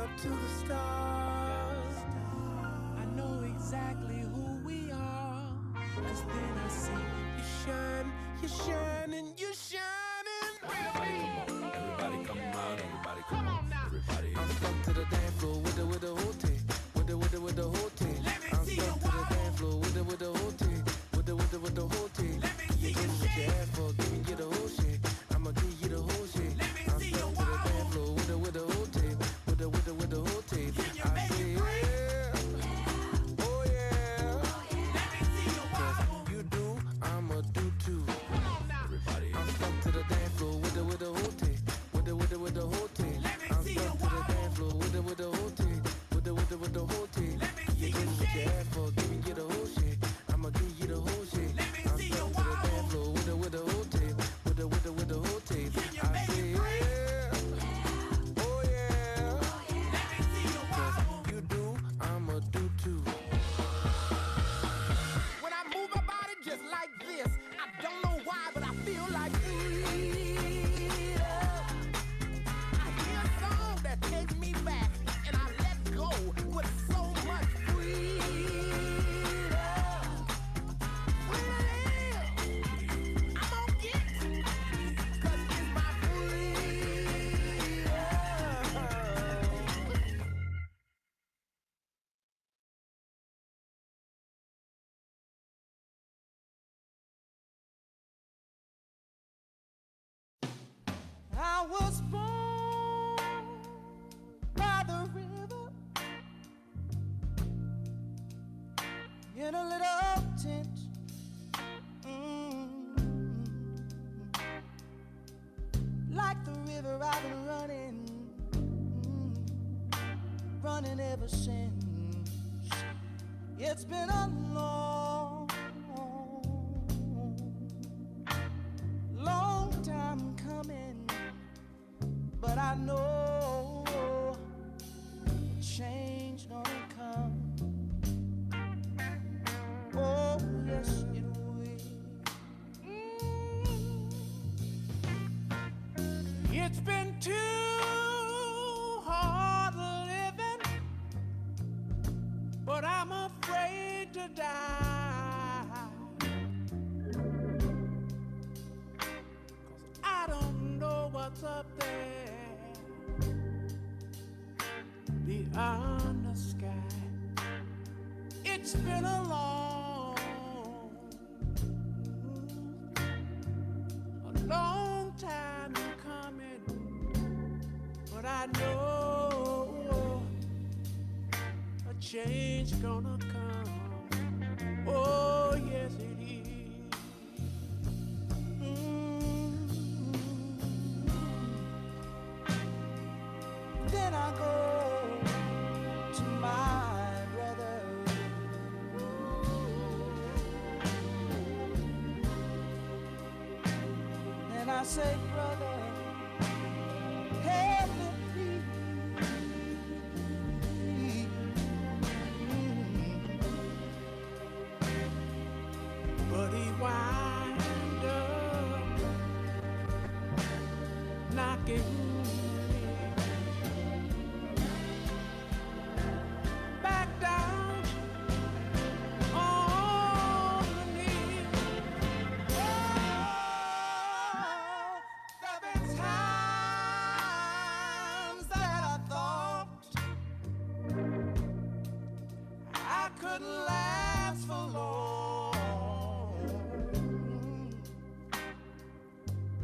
up to the stars. I know exactly who we are, 'cause then I see you shine, you shining, you shining. Everybody come on, everybody come on now. Everybody. I'm stuck to the dance floor with the whole team. With the whole team. I'm stuck to the dance floor with the whole team. With the whole team. Let me see you what you ask for, give me the whole shit. I'ma give you the whole shit. Let me I'm see stuck you to the dance floor with the whole team. With the whole team. Can you I make say it break? yeah. Oh yeah. Let me see you wobble. You do, I'ma do too. Come on now. Everybody. I'm stuck to the dance floor with the whole team. With the whole team. Let me I'm see stuck you to the wobble. dance floor with the whole team. With the whole team. Let me see you what you shake. ask for, give me the whole shit. I'ma give you the whole shit. Let me I'm see stuck you to the wobble. dance floor with the whole team. With the whole team. Can you I make say it break? yeah. Oh yeah. Let me see you 'Cause wobble. you do, I'ma do too. When I move my body just like this, I don't know why, but I feel like freedom. I hear a song that takes me back, and I let go with so much freedom. Freedom. I'm gonna get it, 'cause it's my freedom. I was born by the river in a little tent. Like the river I've been running ever since. It's been a long time coming, but I know change gonna come. Oh, yes, it will. It's been too hard living, but I'm afraid to die. 'Cause I don't know what's up there beyond the sky. It's been a long time coming, but I know a change gonna come. Oh, yes, it is. Then I go to my brother. And I say, brother, help me please. But he wind up knocking back down on the knee. Oh, there've been times that I thought I couldn't last for long,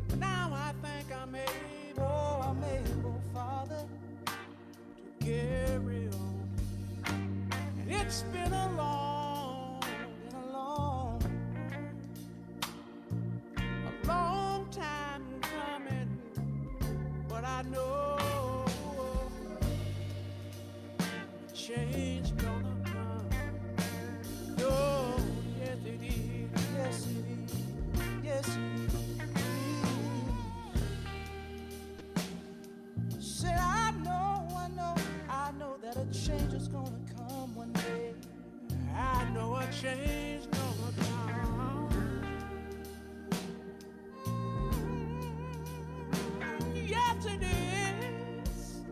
but now I think I'm able, Father, to carry on. And it's been a long time coming, but I know change gonna come. Oh, yes it is. Yes it is. Yes it is. Said I know that a change is gonna come one day. I know a change gonna come. Yes it is.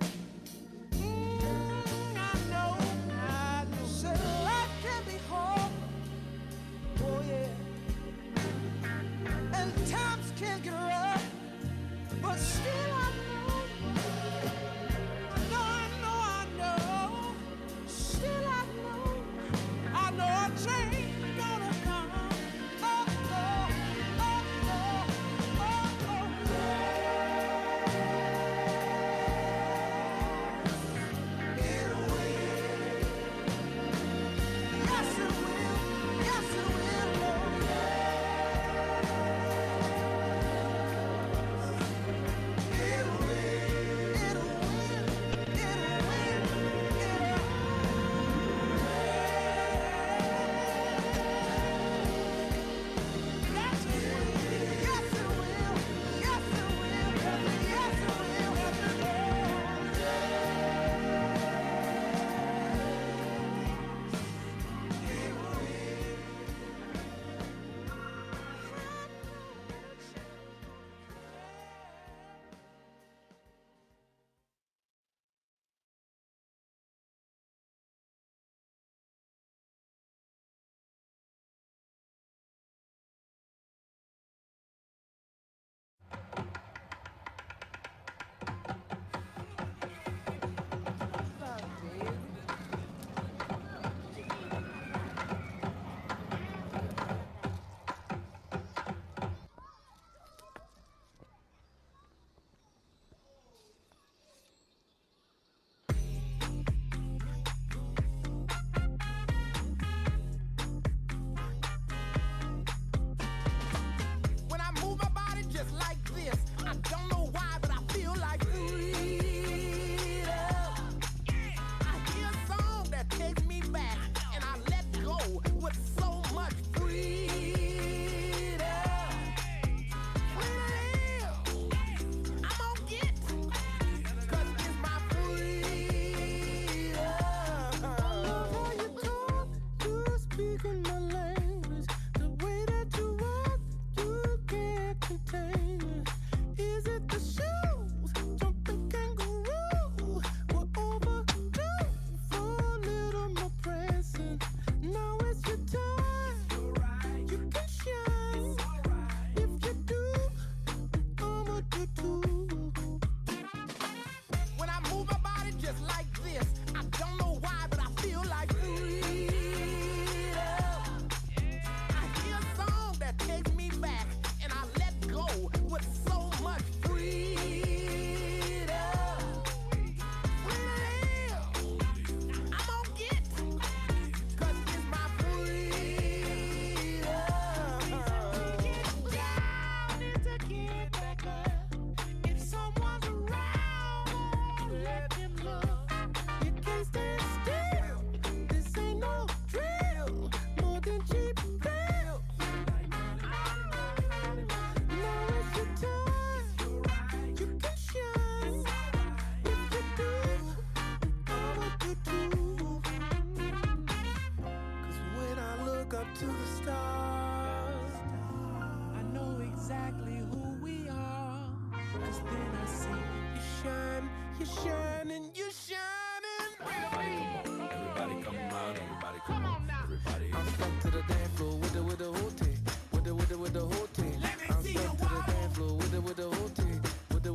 You're shining, you're shining. Everybody come on, everybody come on now. Everybody, I'm stuck to the dance floor with the whole team, with the whole team. I'm stuck to the dance floor with the whole team, with the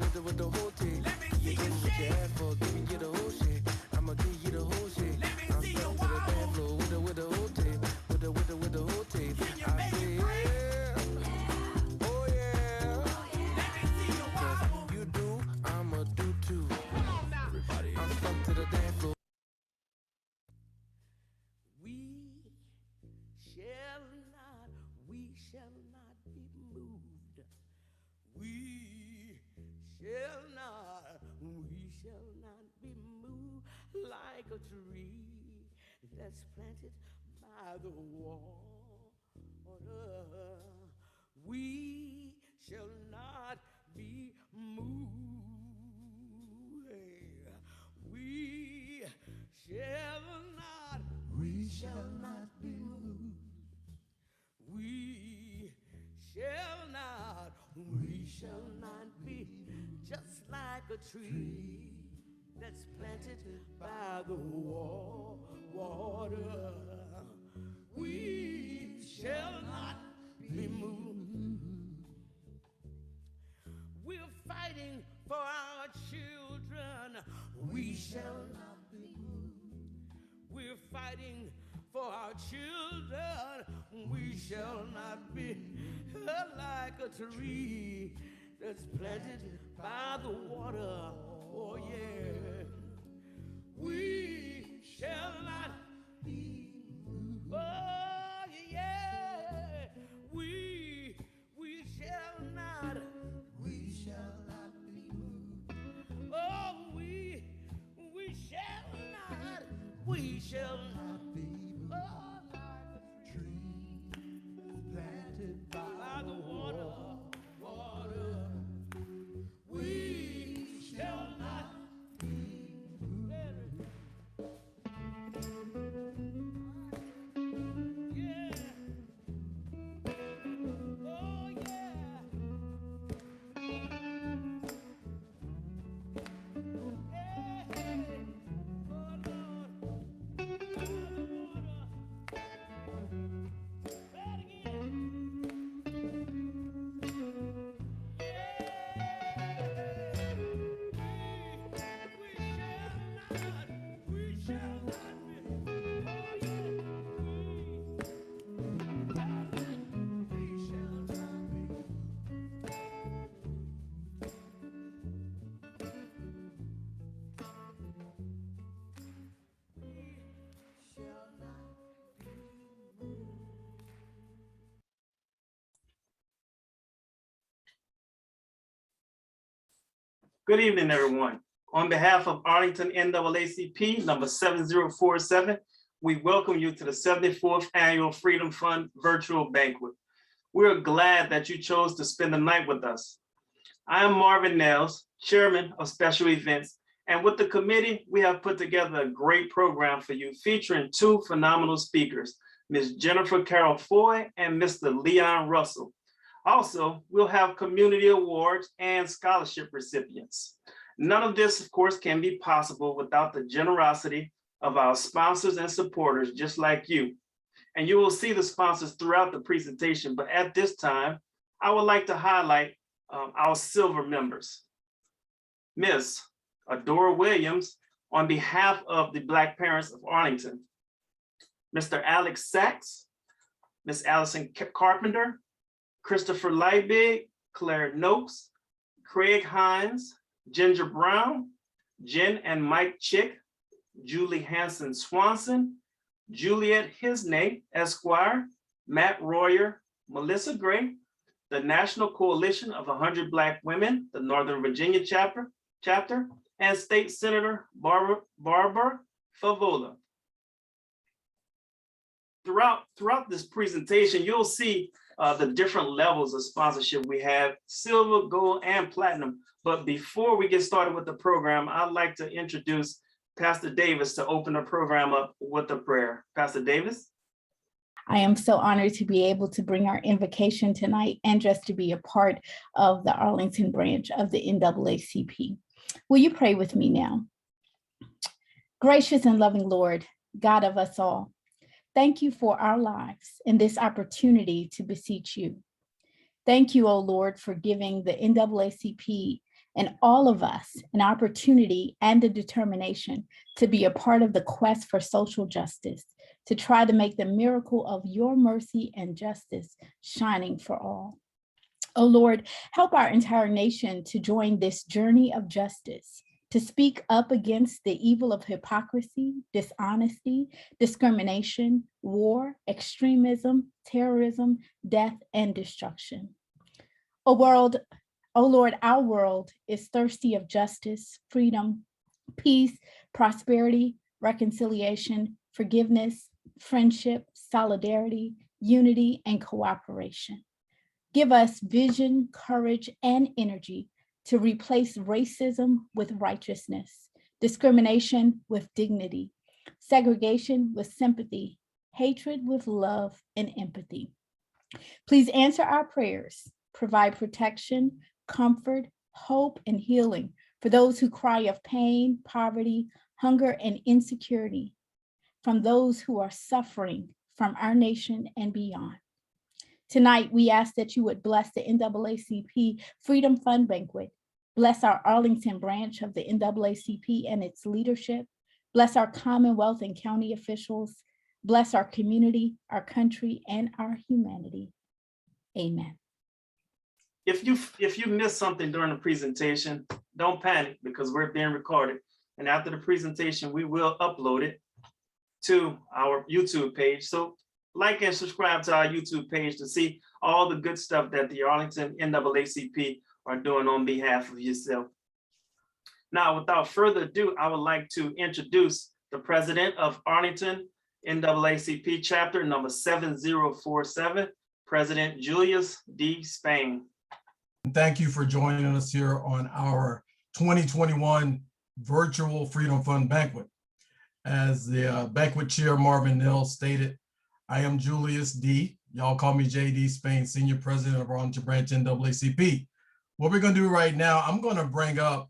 whole team. You give me what you asked for, giving you the whole shit. I'ma give you the whole shit. I'm stuck to the dance floor with the whole team, with the whole team. I say yeah, oh yeah. Cause you do, I'ma do too. Everybody, I'm stuck to the dance floor. We shall not be moved. We shall not be moved like a tree that's planted by the water. We shall not be moved. We shall not be moved. We shall not be just like a tree that's planted by the water. We shall not be moved. We're fighting for our children. We shall not be moved. We're fighting for our children. We shall not be like a tree that's planted by the water. Oh yeah. We shall not be moved. Oh yeah. We shall not be moved. Oh we shall not be moved. Oh, like a tree planted by the water. We shall not be moved. Yeah. Oh yeah. Good evening, everyone. On behalf of Arlington NAACP number 7047, we welcome you to the 74th Annual Freedom Fund Virtual Banquet. We're glad that you chose to spend the night with us. I am Marvin Nels, Chairman of Special Events, and with the committee, we have put together a great program for you featuring two phenomenal speakers, Ms. Jennifer Carroll Foy and Mr. Leon Russell. Also, we'll have community awards and scholarship recipients. None of this, of course, can be possible without the generosity of our sponsors and supporters, just like you. And you will see the sponsors throughout the presentation, but at this time, I would like to highlight our silver members. Ms. Adora Williams, on behalf of the Black Parents of Arlington. Mr. Alex Sachs, Ms. Allison Carpenter, Christopher Liebig, Claire Noakes, Craig Hines, Ginger Brown, Jen and Mike Chick, Julie Hanson Swanson, Juliet Hisney, Esquire, Matt Royer, Melissa Gray, the National Coalition of 100 Black Women, the Northern Virginia chapter, and State Senator Barbara Favola. Throughout this presentation, you'll see the different levels of sponsorship we have, silver, gold, and platinum. But before we get started with the program, I'd like to introduce Pastor Davis to open the program up with a prayer. Pastor Davis. I am so honored to be able to bring our invocation tonight and just to be a part of the Arlington branch of the NAACP. Will you pray with me now? Gracious and loving Lord, God of us all, thank you for our lives and this opportunity to beseech you. Thank you, O Lord, for giving the NAACP and all of us an opportunity and the determination to be a part of the quest for social justice, to try to make the miracle of your mercy and justice shining for all. O Lord, help our entire nation to join this journey of justice, to speak up against the evil of hypocrisy, dishonesty, discrimination, war, extremism, terrorism, death, and destruction. O Lord, our world is thirsty of justice, freedom, peace, prosperity, reconciliation, forgiveness, friendship, solidarity, unity, and cooperation. Give us vision, courage, and energy to replace racism with righteousness, discrimination with dignity, segregation with sympathy, hatred with love and empathy. Please answer our prayers, provide protection, comfort, hope, and healing for those who cry of pain, poverty, hunger, and insecurity, from those who are suffering from our nation and beyond. Tonight, we ask that you would bless the NAACP Freedom Fund Banquet, bless our Arlington branch of the NAACP and its leadership, bless our Commonwealth and county officials, bless our community, our country, and our humanity. Amen. If you missed something during the presentation, don't panic because we're being recorded. And after the presentation, we will upload it to our YouTube page. So like and subscribe to our YouTube page to see all the good stuff that the Arlington NAACP are doing on behalf of yourself. Now, without further ado, I would like to introduce the president of Arlington NAACP chapter number 7047, President Julius D. Spain. Thank you for joining us here on our 2021 virtual Freedom Fund Banquet. As the banquet chair, Marvin Neal, stated, I am Julius D. Y'all call me JD Spain, Senior President of Arlington Branch NAACP. What we're gonna do right now, I'm gonna bring up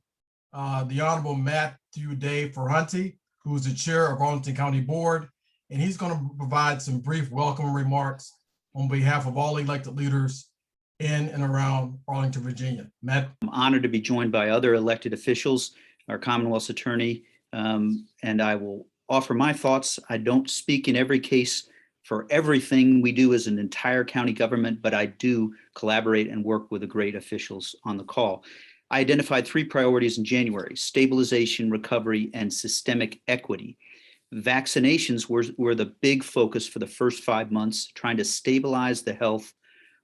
the Honorable Matthew Day Ferranti, who's the chair of Arlington County Board, and he's gonna provide some brief welcome remarks on behalf of all elected leaders in and around Arlington, Virginia. Matt. I'm honored to be joined by other elected officials, our Commonwealth's attorney, and I will offer my thoughts. I don't speak in every case for everything we do as an entire county government, but I do collaborate and work with the great officials on the call. I identified 3 priorities in January: stabilization, recovery, and systemic equity. Vaccinations were the big focus for the first 5 months, trying to stabilize the health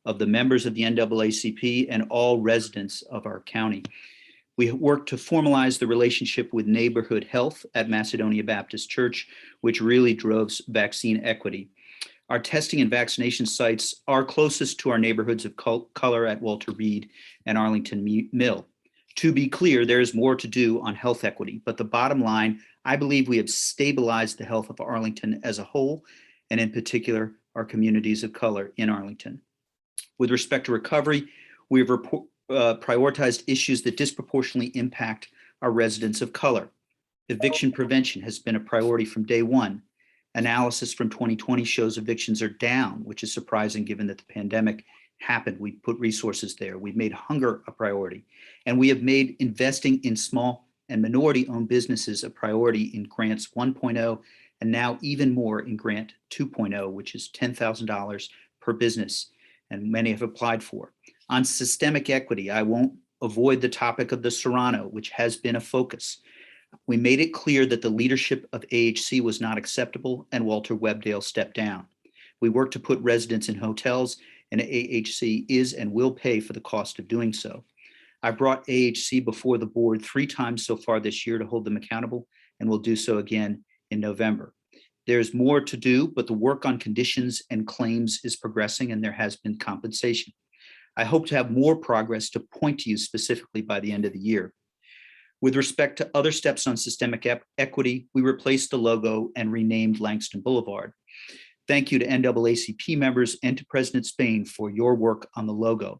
of the members of the NAACP and all residents of our county. We worked to formalize the relationship with neighborhood health at Macedonia Baptist Church, which really drove vaccine equity. Our testing and vaccination sites are closest to our neighborhoods of color at Walter Reed and Arlington Mill. To be clear, there is more to do on health equity, but the bottom line, I believe we have stabilized the health of Arlington as a whole, and in particular, our communities of color in Arlington. With respect to recovery, we have prioritized issues that disproportionately impact our residents of color. Eviction prevention has been a priority from day one. Analysis from 2020 shows evictions are down, which is surprising given that the pandemic happened. We put resources there. We've made hunger a priority, and we have made investing in small and minority-owned businesses a priority in Grants 1.0, and now even more in Grant 2.0, which is $10,000 per business, and many have applied for. On systemic equity, I won't avoid the topic of the Serrano, which has been a focus. We made it clear that the leadership of AHC was not acceptable, and Walter Webdale stepped down. We worked to put residents in hotels, and AHC is and will pay for the cost of doing so. I brought AHC before the board 3 times so far this year to hold them accountable, and will do so again in November. There's more to do, but the work on conditions and claims is progressing, and there has been compensation. I hope to have more progress to point to you specifically by the end of the year. With respect to other steps on systemic equity, we replaced the logo and renamed Langston Boulevard. Thank you to NAACP members and to President Spain for your work on the logo.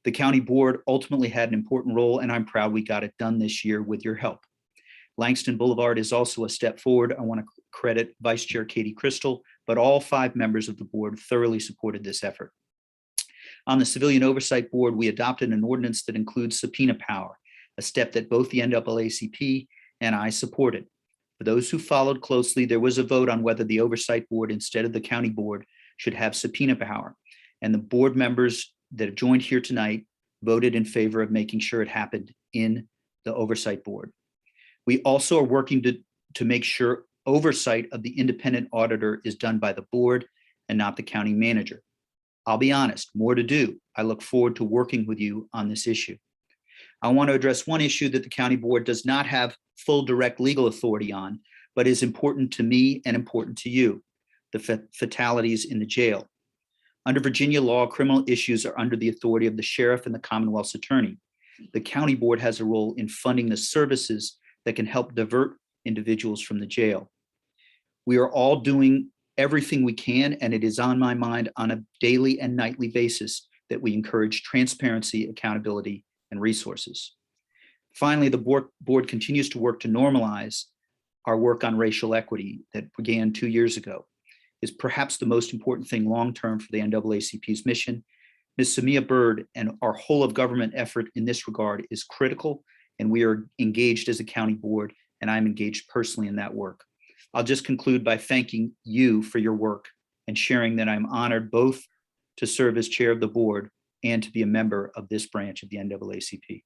The county board ultimately had an important role, and I'm proud we got it done this year with your help. Langston Boulevard is also a step forward. I want to credit Vice Chair Katie Crystal, but all 5 members of the board thoroughly supported this effort. On the Civilian Oversight Board, we adopted an ordinance that includes subpoena power, a step that both the NAACP and I supported. For those who followed closely, there was a vote on whether the Oversight Board, instead of the county board, should have subpoena power. And the board members that have joined here tonight voted in favor of making sure it happened in the Oversight Board. We also are working to make sure oversight of the independent auditor is done by the board and not the county manager. I'll be honest, more to do. I look forward to working with you on this issue. I want to address one issue that the county board does not have full direct legal authority on, but is important to me and important to you, the fatalities in the jail. Under Virginia law, criminal issues are under the authority of the sheriff and the Commonwealth's attorney. The county board has a role in funding the services that can help divert individuals from the jail. We are all doing everything we can, and it is on my mind on a daily and nightly basis that we encourage transparency, accountability, and resources. Finally, the board continues to work to normalize our work on racial equity that began 2 years ago. Is perhaps the most important thing long-term for the NAACP's mission. Ms. Samia Bird and our whole of government effort in this regard is critical, and we are engaged as a county board, and I'm engaged personally in that work. I'll just conclude by thanking you for your work and sharing that I'm honored both to serve as chair of the board and to be a member of this branch of the NAACP.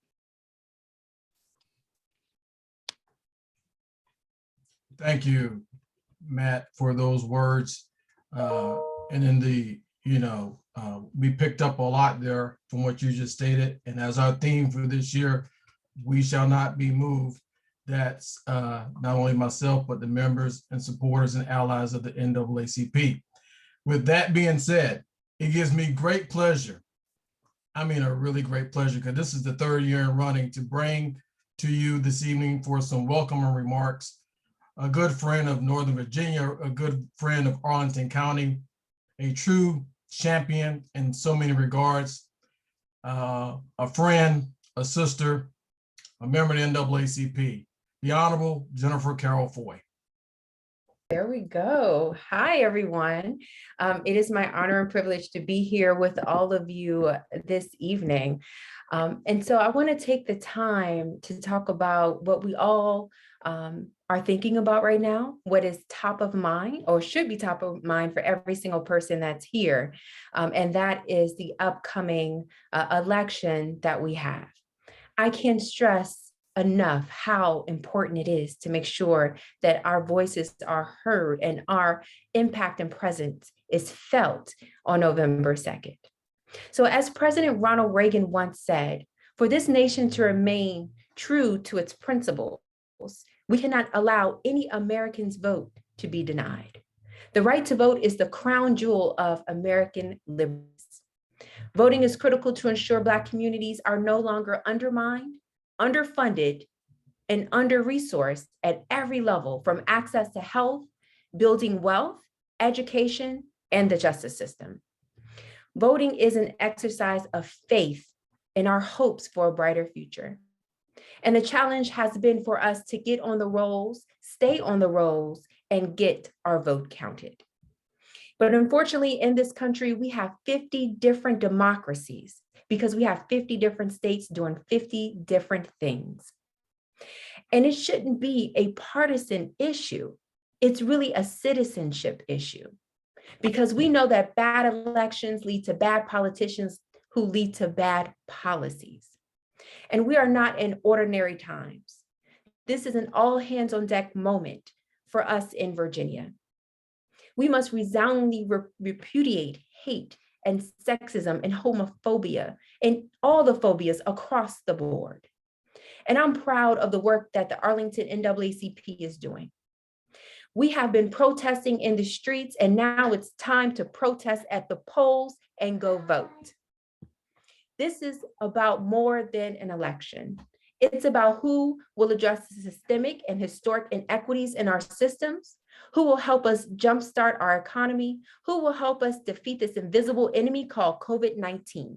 Thank you, Matt, for those words. And in the, we picked up a lot there from what you just stated. And as our theme for this year, we shall not be moved. That's not only myself, but the members and supporters and allies of the NAACP. With that being said, it gives me great pleasure. I mean, a really great pleasure, because this is the 3rd year in running to bring to you this evening for some welcoming remarks. A good friend of Northern Virginia, a good friend of Arlington County, a true champion in so many regards, a friend, a sister, a member of the NAACP, the Honorable Jennifer Carroll Foy. There we go. Hi, everyone. It is my honor and privilege to be here with all of you this evening. And so I want to take the time to talk about what we all are thinking about right now, what is top of mind or should be top of mind for every single person that's here. And that is the upcoming election that we have. I can't stress enough how important it is to make sure that our voices are heard and our impact and presence is felt on November 2nd. So as President Ronald Reagan once said, for this nation to remain true to its principles, we cannot allow any American's vote to be denied. The right to vote is the crown jewel of American liberties. Voting is critical to ensure Black communities are no longer undermined, underfunded, and under-resourced at every level, from access to health, building wealth, education, and the justice system. Voting is an exercise of faith in our hopes for a brighter future. And the challenge has been for us to get on the rolls, stay on the rolls, and get our vote counted. But unfortunately, in this country, we have 50 different democracies because we have 50 different states doing 50 different things. And it shouldn't be a partisan issue. It's really a citizenship issue, because we know that bad elections lead to bad politicians who lead to bad policies. And we are not in ordinary times. This is an all hands on deck moment for us in Virginia. We must resoundingly repudiate hate and sexism and homophobia and all the phobias across the board. And I'm proud of the work that the Arlington NAACP is doing. We have been protesting in the streets, and now it's time to protest at the polls and go vote. This is about more than an election. It's about who will address the systemic and historic inequities in our systems, who will help us jumpstart our economy, who will help us defeat this invisible enemy called COVID-19.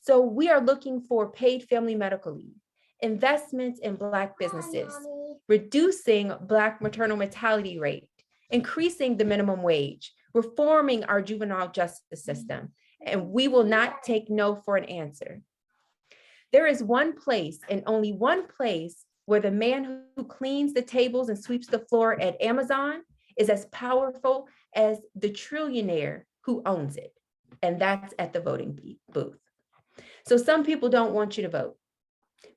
So we are looking for paid family medical leave, investments in Black businesses, reducing Black maternal mortality rate, increasing the minimum wage, reforming our juvenile justice system, and we will not take no for an answer. There is one place and only one place where the man who cleans the tables and sweeps the floor at Amazon is as powerful as the trillionaire who owns it, and that's at the voting booth. So some people don't want you to vote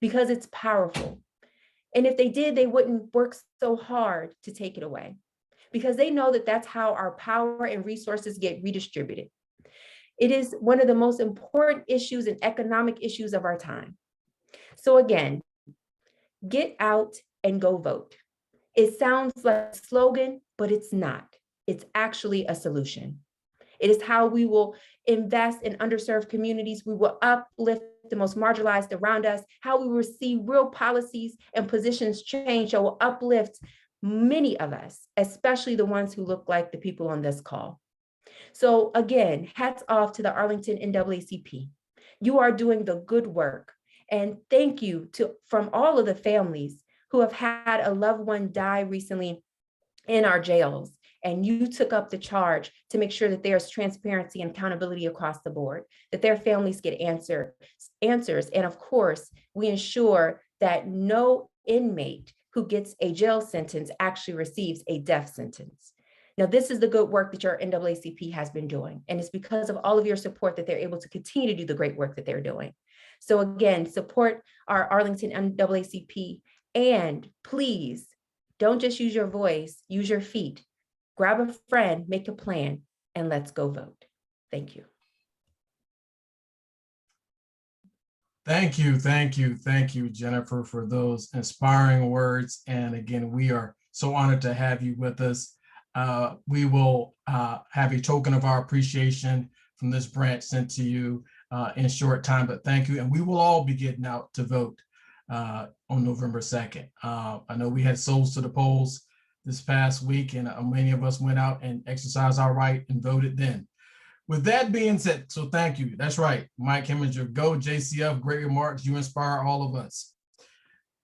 because it's powerful. And if they did, they wouldn't work so hard to take it away, because they know that that's how our power and resources get redistributed. It is one of the most important issues and economic issues of our time. So again, get out and go vote. It sounds like a slogan, but it's not. It's actually a solution. It is how we will invest in underserved communities. We will uplift the most marginalized around us, how we will see real policies and positions change that will uplift many of us, especially the ones who look like the people on this call. So again, hats off to the Arlington NAACP. You are doing the good work. And thank you from all of the families who have had a loved one die recently in our jails. And you took up the charge to make sure that there's transparency and accountability across the board, that their families get answers. And of course, we ensure that no inmate who gets a jail sentence actually receives a death sentence. Now, this is the good work that your NAACP has been doing. And it's because of all of your support that they're able to continue to do the great work that they're doing. So again, support our Arlington NAACP, and please don't just use your voice, use your feet. Grab a friend, make a plan, and let's go vote. Thank you. Thank you, Jennifer, for those inspiring words. And again, we are so honored to have you with us. We will have a token of our appreciation from this branch sent to you in short time, but thank you. And we will all be getting out to vote on November 2nd. I know we had souls to the polls this past week, and many of us went out and exercised our right and voted then. With that being said, so thank you. That's right, Mike Heminger, go JCF, great remarks. You inspire all of us.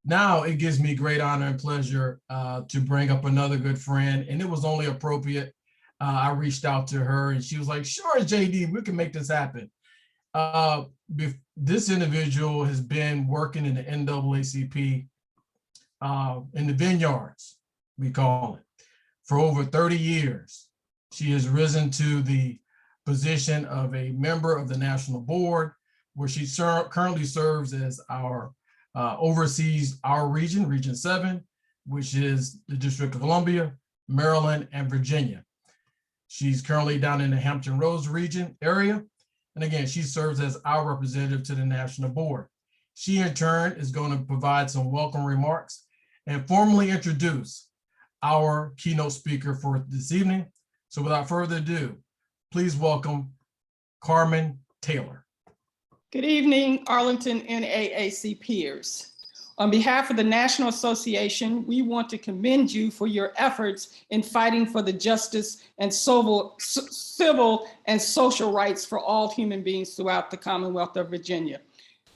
Now it gives me great honor and pleasure to bring up another good friend, and it was only appropriate. I reached out to her and she was like, sure, JD, we can make this happen. This individual has been working in the NAACP in the vineyards, we call it, for over 30 years. She has risen to the position of a member of the national board, where she currently serves as our oversees our region, Region 7, which is the District of Columbia, Maryland, and Virginia. She's currently down in the Hampton Roads region area. And again, she serves as our representative to the national board. She in turn is going to provide some welcome remarks and formally introduce our keynote speaker for this evening. So without further ado, please welcome Carmen Taylor. Good evening, Arlington NAACP peers. On behalf of the National Association, we want to commend you for your efforts in fighting for the justice and civil and social rights for all human beings throughout the Commonwealth of Virginia.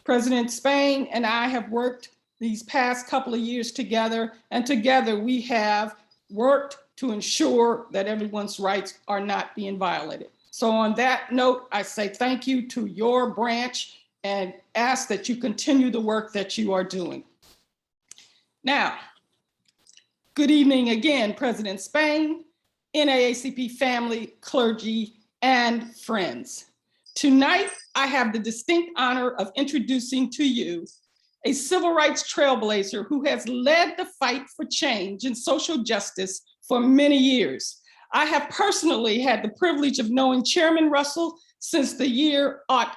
President Spain and I have worked these past couple of years together, and together we have worked to ensure that everyone's rights are not being violated. So on that note, I say thank you to your branch and ask that you continue the work that you are doing. Now, good evening again, President Spain, NAACP family, clergy, and friends. Tonight, I have the distinct honor of introducing to you a civil rights trailblazer who has led the fight for change and social justice for many years. I have personally had the privilege of knowing Chairman Russell since the year aught.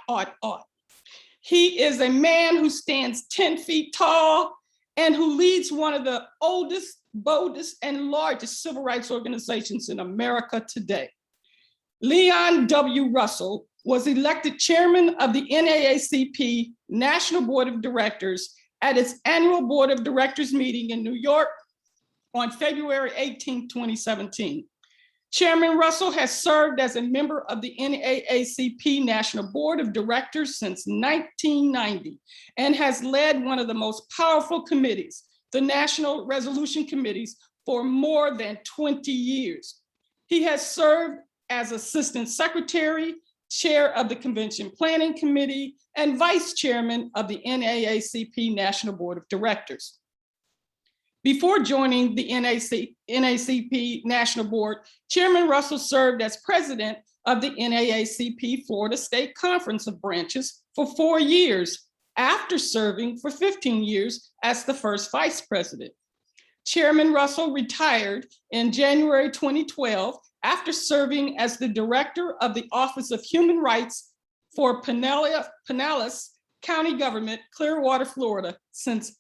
He is a man who stands 10 feet tall and who leads one of the oldest, boldest, and largest civil rights organizations in America today. Leon W. Russell was elected chairman of the NAACP National Board of Directors at its annual Board of Directors meeting in New York on February 18, 2017. Chairman Russell has served as a member of the NAACP National Board of Directors since 1990 and has led one of the most powerful committees, the National Resolution Committees, for more than 20 years. He has served as Assistant Secretary, Chair of the Convention Planning Committee, and Vice Chairman of the NAACP National Board of Directors. Before joining the NAACP National Board, Chairman Russell served as President of the NAACP Florida State Conference of Branches for 4 years, after serving for 15 years as the first Vice President. Chairman Russell retired in January 2012 after serving as the Director of the Office of Human Rights for Pinellas County Government, Clearwater, Florida, since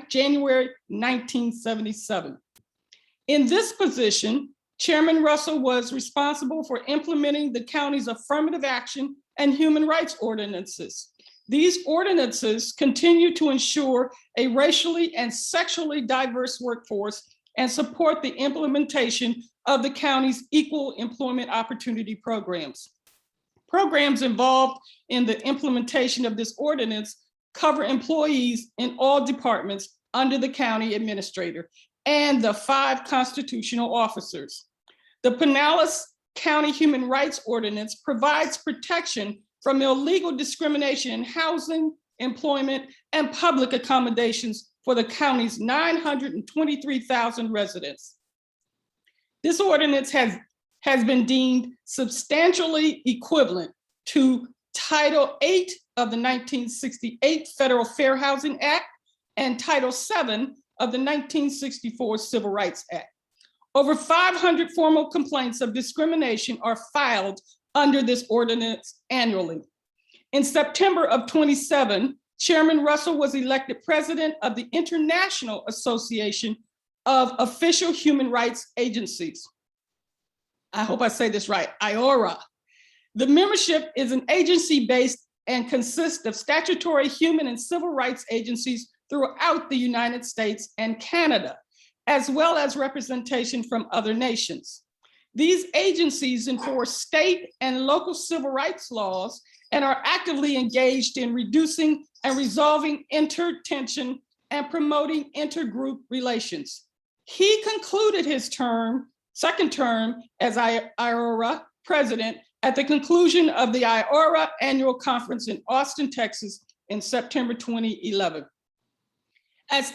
January 1977. In this position, Chairman Russell was responsible for implementing the county's affirmative action and human rights ordinances. These ordinances continue to ensure a racially and sexually diverse workforce and support the implementation of the county's equal employment opportunity programs. Programs involved in the implementation of this ordinance cover employees in all departments under the county administrator and the 5 constitutional officers. The Pinellas County Human Rights Ordinance provides protection from illegal discrimination in housing, employment, and public accommodations for the county's 923,000 residents. This ordinance has been deemed substantially equivalent to Title VIII of the 1968 Federal Fair Housing Act and Title VII of the 1964 Civil Rights Act. Over 500 formal complaints of discrimination are filed under this ordinance annually. In September of 2017, Chairman Russell was elected president of the International Association of Official Human Rights Agencies. I hope I say this right, IORA. The membership is an agency-based and consists of statutory human and civil rights agencies throughout the United States and Canada, as well as representation from other nations. These agencies enforce state and local civil rights laws and are actively engaged in reducing and resolving intertension and promoting intergroup relations. He concluded his second term as IORA president at the conclusion of the IORA annual conference in Austin, Texas in September 2011. As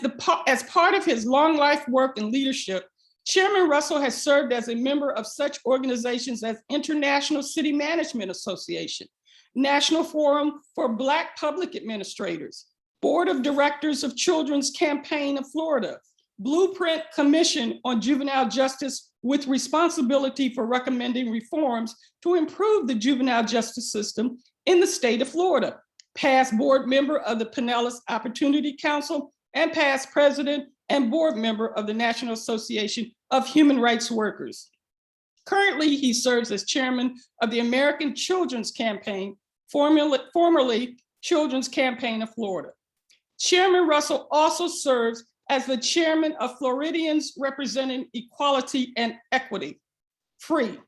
part of his long life work and leadership, Chairman Russell has served as a member of such organizations as International City Management Association, National Forum for Black Public Administrators, Board of Directors of Children's Campaign of Florida, Blueprint Commission on Juvenile Justice with responsibility for recommending reforms to improve the juvenile justice system in the state of Florida, past board member of the Pinellas Opportunity Council, and past president and board member of the National Association of Human Rights Workers. Currently, he serves as chairman of the American Children's Campaign, formerly Children's Campaign of Florida. Chairman Russell also serves as the chairman of Floridians Representing Equality and Equity, FREE,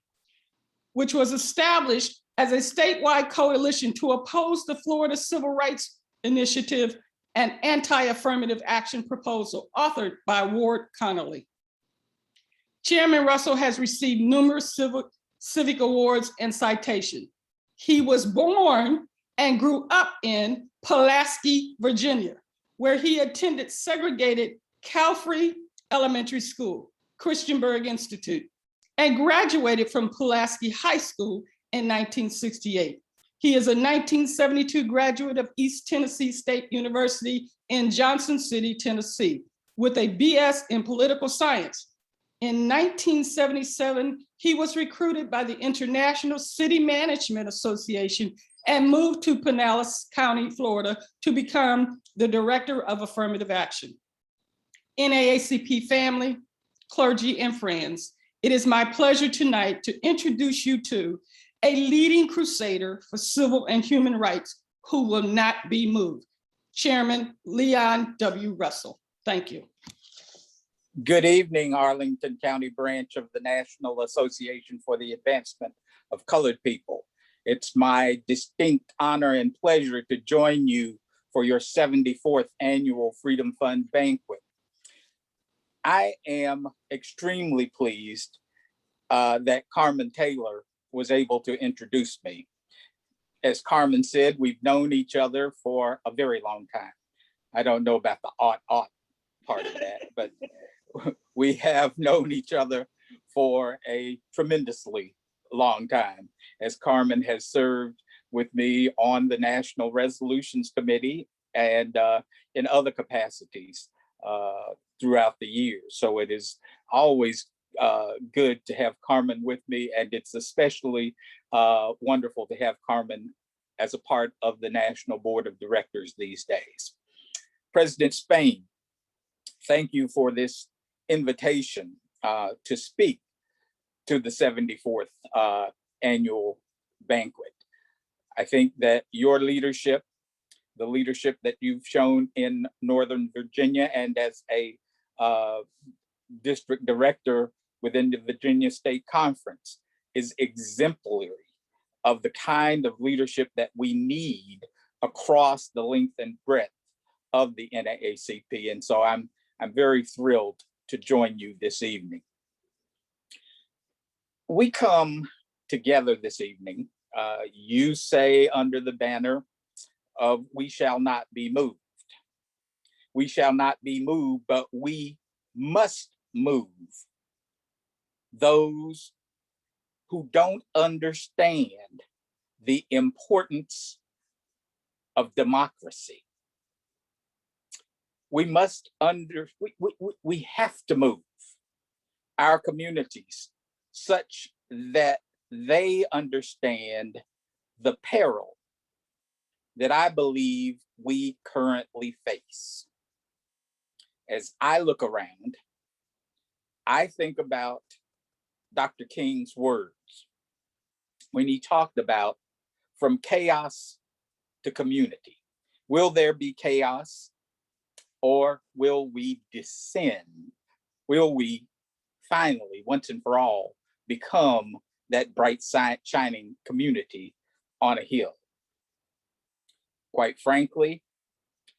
which was established as a statewide coalition to oppose the Florida Civil Rights Initiative and anti-affirmative action proposal authored by Ward Connolly. Chairman Russell has received numerous civic awards and citations. He was born and grew up in Pulaski, Virginia, where he attended segregated Calfrey Elementary School, Christiansburg Institute, and graduated from Pulaski High School in 1968. He is a 1972 graduate of East Tennessee State University in Johnson City, Tennessee, with a BS in political science. In 1977, he was recruited by the International City Management Association and moved to Pinellas County, Florida, to become the Director of Affirmative Action. NAACP family, clergy, and friends, it is my pleasure tonight to introduce you to a leading crusader for civil and human rights who will not be moved, Chairman Leon W. Russell. Thank you. Good evening, Arlington County branch of the National Association for the Advancement of Colored People. It's my distinct honor and pleasure to join you for your 74th annual Freedom Fund Banquet. I am extremely pleased that Carmen Taylor was able to introduce me. As Carmen said, we've known each other for a very long time. I don't know about the ought part of that, but we have known each other for a tremendously long time, as Carmen has served with me on the National Resolutions Committee and in other capacities throughout the years. So it is always good to have Carmen with me, and it's especially wonderful to have Carmen as a part of the National Board of Directors these days. President Spain, thank you for this invitation to speak to the 74th annual banquet. I think that your leadership, the leadership that you've shown in Northern Virginia and as a district director within the Virginia State Conference, is exemplary of the kind of leadership that we need across the length and breadth of the NAACP. And so I'm very thrilled to join you this evening. We come together this evening, you say under the banner of "We shall not be moved." We shall not be moved, but we must move those who don't understand the importance of democracy. We have to move our communities such that they understand the peril that I believe we currently face. As I look around, I think about Dr. King's words when he talked about from chaos to community. Will there be chaos, or will we descend? Will we finally, once and for all, become that bright shining community on a hill? Quite frankly,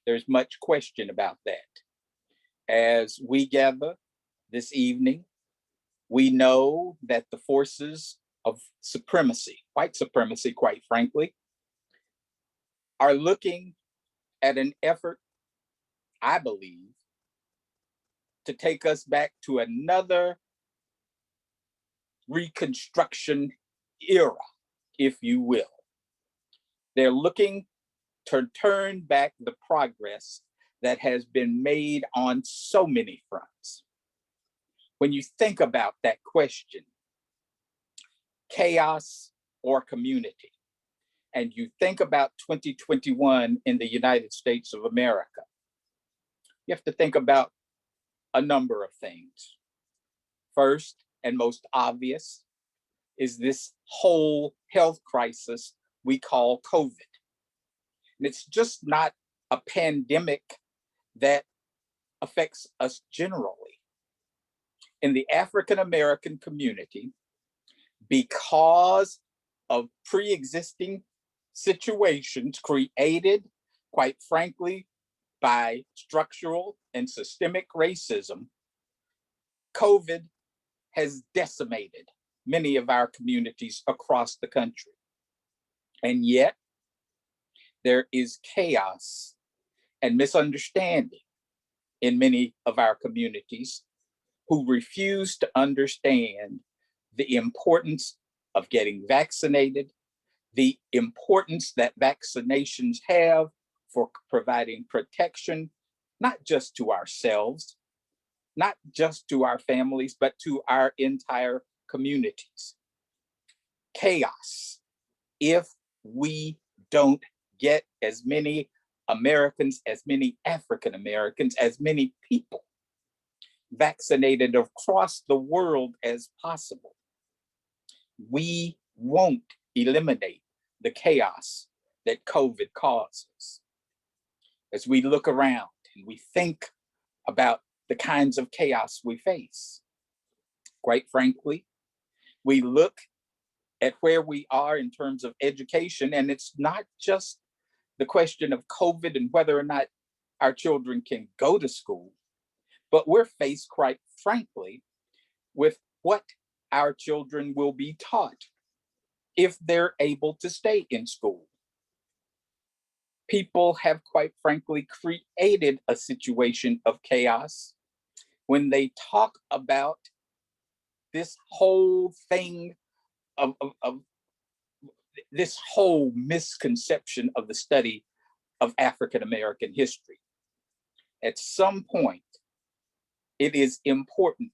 there's much question about that. As we gather this evening, we know that the forces of supremacy, white supremacy, quite frankly, are looking at an effort, I believe, to take us back to another Reconstruction era, if you will. They're looking to turn back the progress that has been made on so many fronts. When you think about that question, chaos or community, and you think about 2021 in the United States of America, you have to think about a number of things. First and most obvious is this whole health crisis we call COVID. And it's just not a pandemic that affects us generally. In the African American community, because of pre-existing situations created, quite frankly, by structural and systemic racism, COVID has decimated many of our communities across the country. And yet, there is chaos and misunderstanding in many of our communities who refuse to understand the importance of getting vaccinated, the importance that vaccinations have for providing protection, not just to ourselves, not just to our families, but to our entire communities. Chaos if we don't get as many Americans, as many African Americans, as many people vaccinated across the world as possible. We won't eliminate the chaos that COVID causes. As we look around and we think about the kinds of chaos we face. Quite frankly, we look at where we are in terms of education, and it's not just the question of COVID and whether or not our children can go to school, but we're faced, quite frankly, with what our children will be taught if they're able to stay in school. People have, quite frankly, created a situation of chaos when they talk about this whole thing of this whole misconception of the study of African American history. At some point, it is important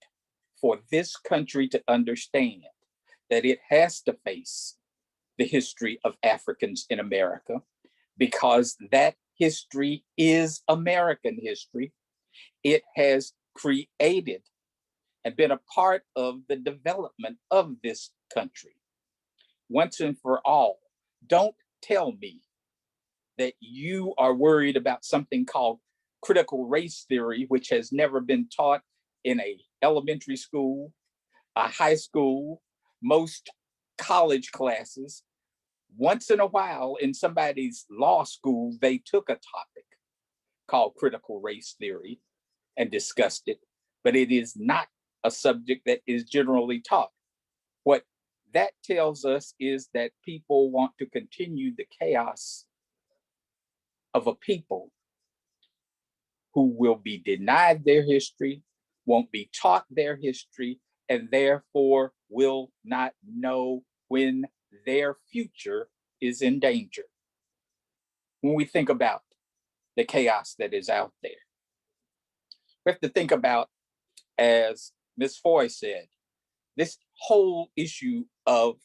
for this country to understand that it has to face the history of Africans in America, because that history is American history. It has created and been a part of the development of this country. Once and for all, don't tell me that you are worried about something called critical race theory, which has never been taught in a elementary school, a high school, most college classes. Once in a while in somebody's law school, they took a topic called critical race theory and discussed it, but it is not a subject that is generally taught. What that tells us is that people want to continue the chaos of a people who will be denied their history, won't be taught their history, and therefore will not know when their future is in danger. When we think about the chaos that is out there, we have to think about, as Ms. Foy said, this whole issue of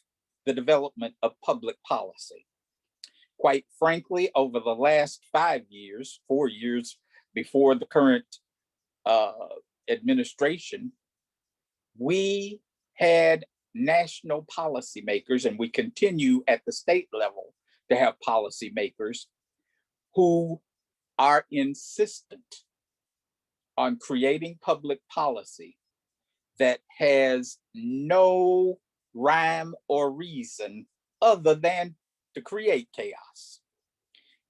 the development of public policy. Quite frankly, over the last 5 years, 4 years before the current administration, we had national policymakers, and we continue at the state level to have policymakers who are insistent on creating public policy that has no rhyme or reason other than to create chaos.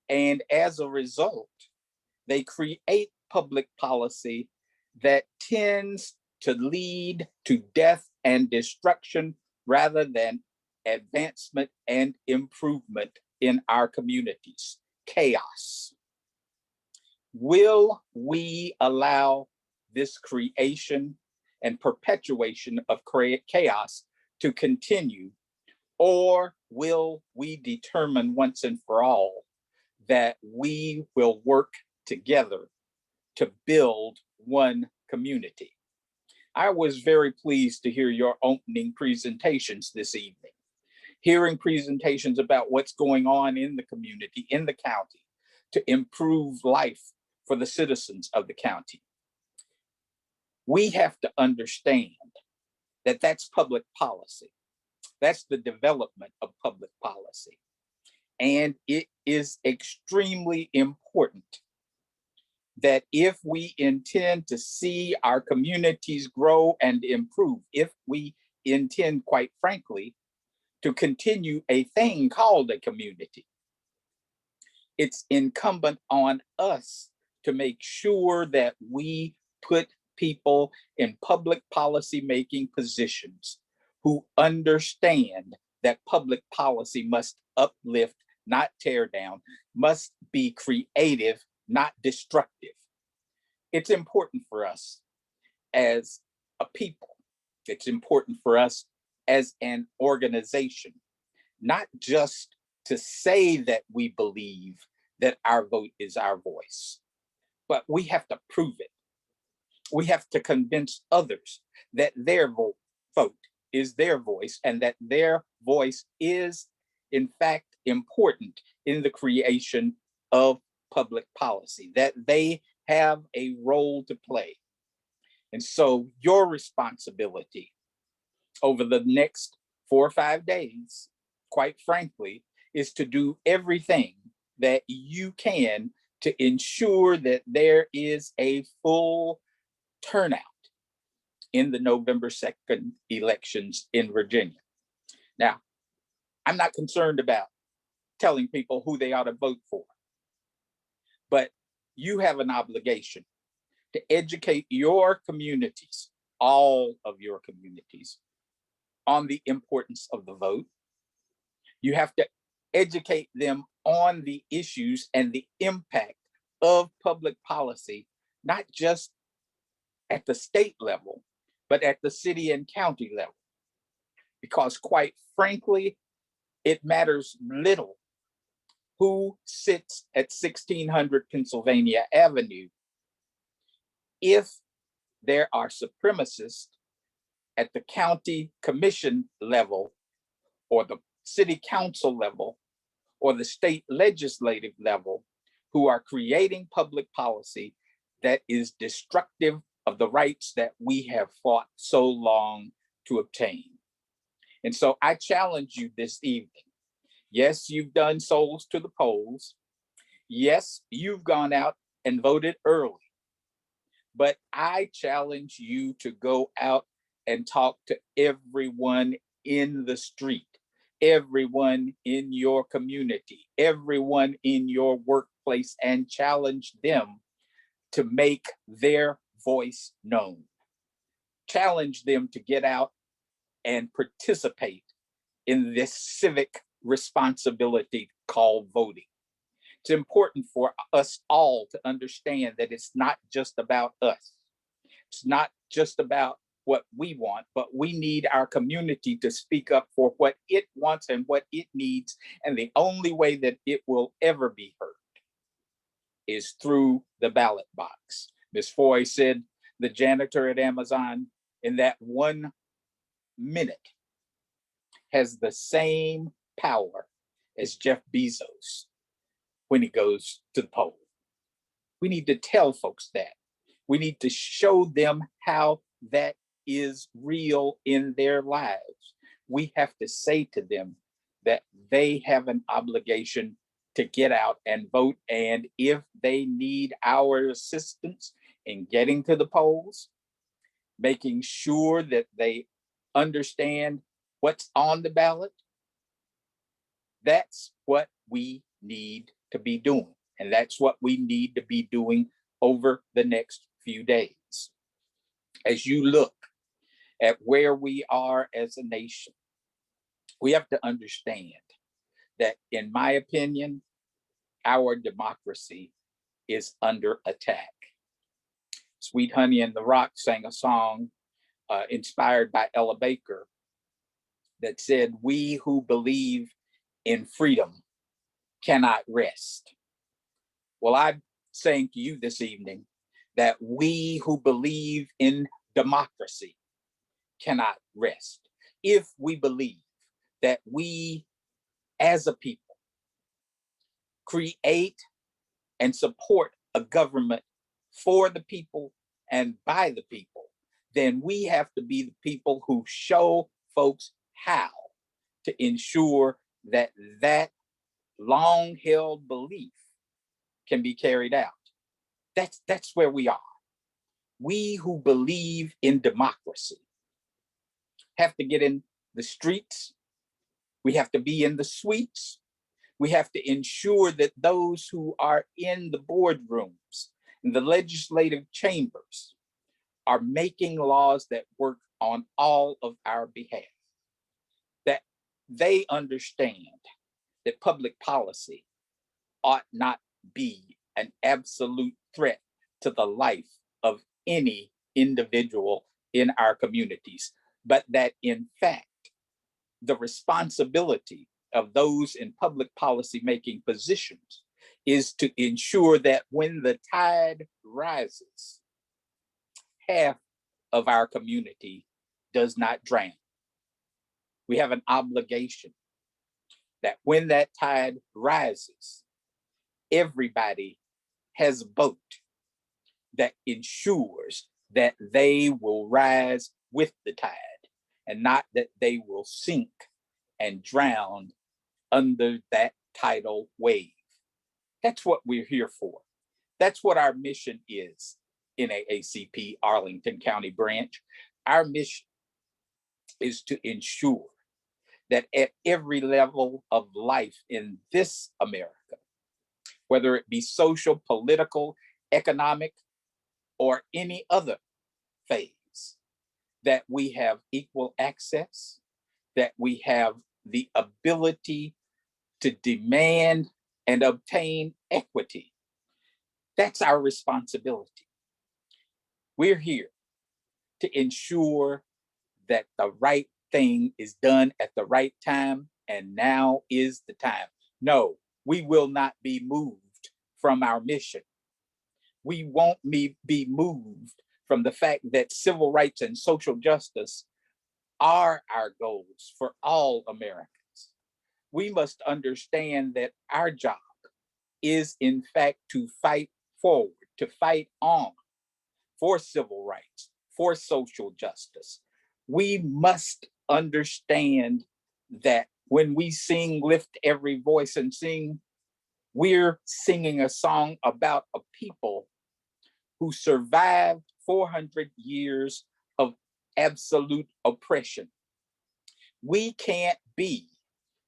And as a result, they create public policy that tends to lead to death and destruction rather than advancement and improvement in our communities. Chaos. Will we allow this creation and perpetuation of chaos to continue, or will we determine once and for all that we will work together to build one community? I was very pleased to hear your opening presentations this evening, hearing presentations about what's going on in the community, in the county, to improve life for the citizens of the county. We have to understand that that's public policy. That's the development of public policy. And it is extremely important that if we intend to see our communities grow and improve, if we intend, quite frankly, to continue a thing called a community, it's incumbent on us to make sure that we put people in public policy making positions who understand that public policy must uplift, not tear down, must be creative, not destructive. It's important for us as a people. It's important for us as an organization, not just to say that we believe that our vote is our voice, but we have to prove it. We have to convince others that their vote is their voice, and that their voice is, in fact, important in the creation of public policy, that they have a role to play. And so your responsibility over the next 4 or 5 days, quite frankly, is to do everything that you can to ensure that there is a full turnout in the November 2nd elections in Virginia. Now, I'm not concerned about telling people who they ought to vote for, but you have an obligation to educate your communities, all of your communities, on the importance of the vote. You have to educate them on the issues and the impact of public policy, not just at the state level, but at the city and county level. Because quite frankly, it matters little who sits at 1600 Pennsylvania Avenue if there are supremacists at the county commission level or the city council level or the state legislative level who are creating public policy that is destructive of the rights that we have fought so long to obtain. And so I challenge you this evening. Yes, you've done souls to the polls. Yes, you've gone out and voted early. But I challenge you to go out and talk to everyone in the street, everyone in your community, everyone in your workplace, and challenge them to make their voice known. Challenge them to get out and participate in this civic responsibility called voting. It's important for us all to understand that it's not just about us. It's not just about what we want, but we need our community to speak up for what it wants and what it needs. And the only way that it will ever be heard is through the ballot box. Ms. Foy said the janitor at Amazon in that 1 minute has the same power as Jeff Bezos when he goes to the poll. We need to tell folks that. We need to show them how that is real in their lives. We have to say to them that they have an obligation to get out and vote. And if they need our assistance in getting to the polls, making sure that they understand what's on the ballot, that's what we need to be doing. And that's what we need to be doing over the next few days. As you look at where we are as a nation, we have to understand that, in my opinion, our democracy is under attack. Sweet Honey and the Rock sang a song inspired by Ella Baker that said, "We who believe in freedom cannot rest." Well, I'm saying to you this evening that we who believe in democracy cannot rest if we believe that we as a people create and support a government for the people and by the people. Then we have to be the people who show folks how to ensure that that long-held belief can be carried out. That's where we are. We who believe in democracy have to get in the streets. We have to be in the suites. We have to ensure that those who are in the boardrooms, in the legislative chambers, are making laws that work on all of our behalf. That they understand that public policy ought not be an absolute threat to the life of any individual in our communities, but that in fact, the responsibility of those in public policy making positions is to ensure that when the tide rises, half of our community does not drown. We have an obligation that when that tide rises, everybody has a boat that ensures that they will rise with the tide and not that they will sink and drown under that tidal wave. That's what we're here for. That's what our mission is NAACP Arlington County Branch. Our mission is to ensure that at every level of life in this America, whether it be social, political, economic, or any other phase, that we have equal access, that we have the ability to demand and obtain equity. That's our responsibility. We're here to ensure that the right thing is done at the right time, and now is the time. No, we will not be moved from our mission. We won't be moved from the fact that civil rights and social justice are our goals for all Americans. We must understand that our job is, in fact, to fight forward, to fight on for civil rights, for social justice. We must understand that when we sing Lift Every Voice and Sing, we're singing a song about a people who survived 400 years of absolute oppression. We can't be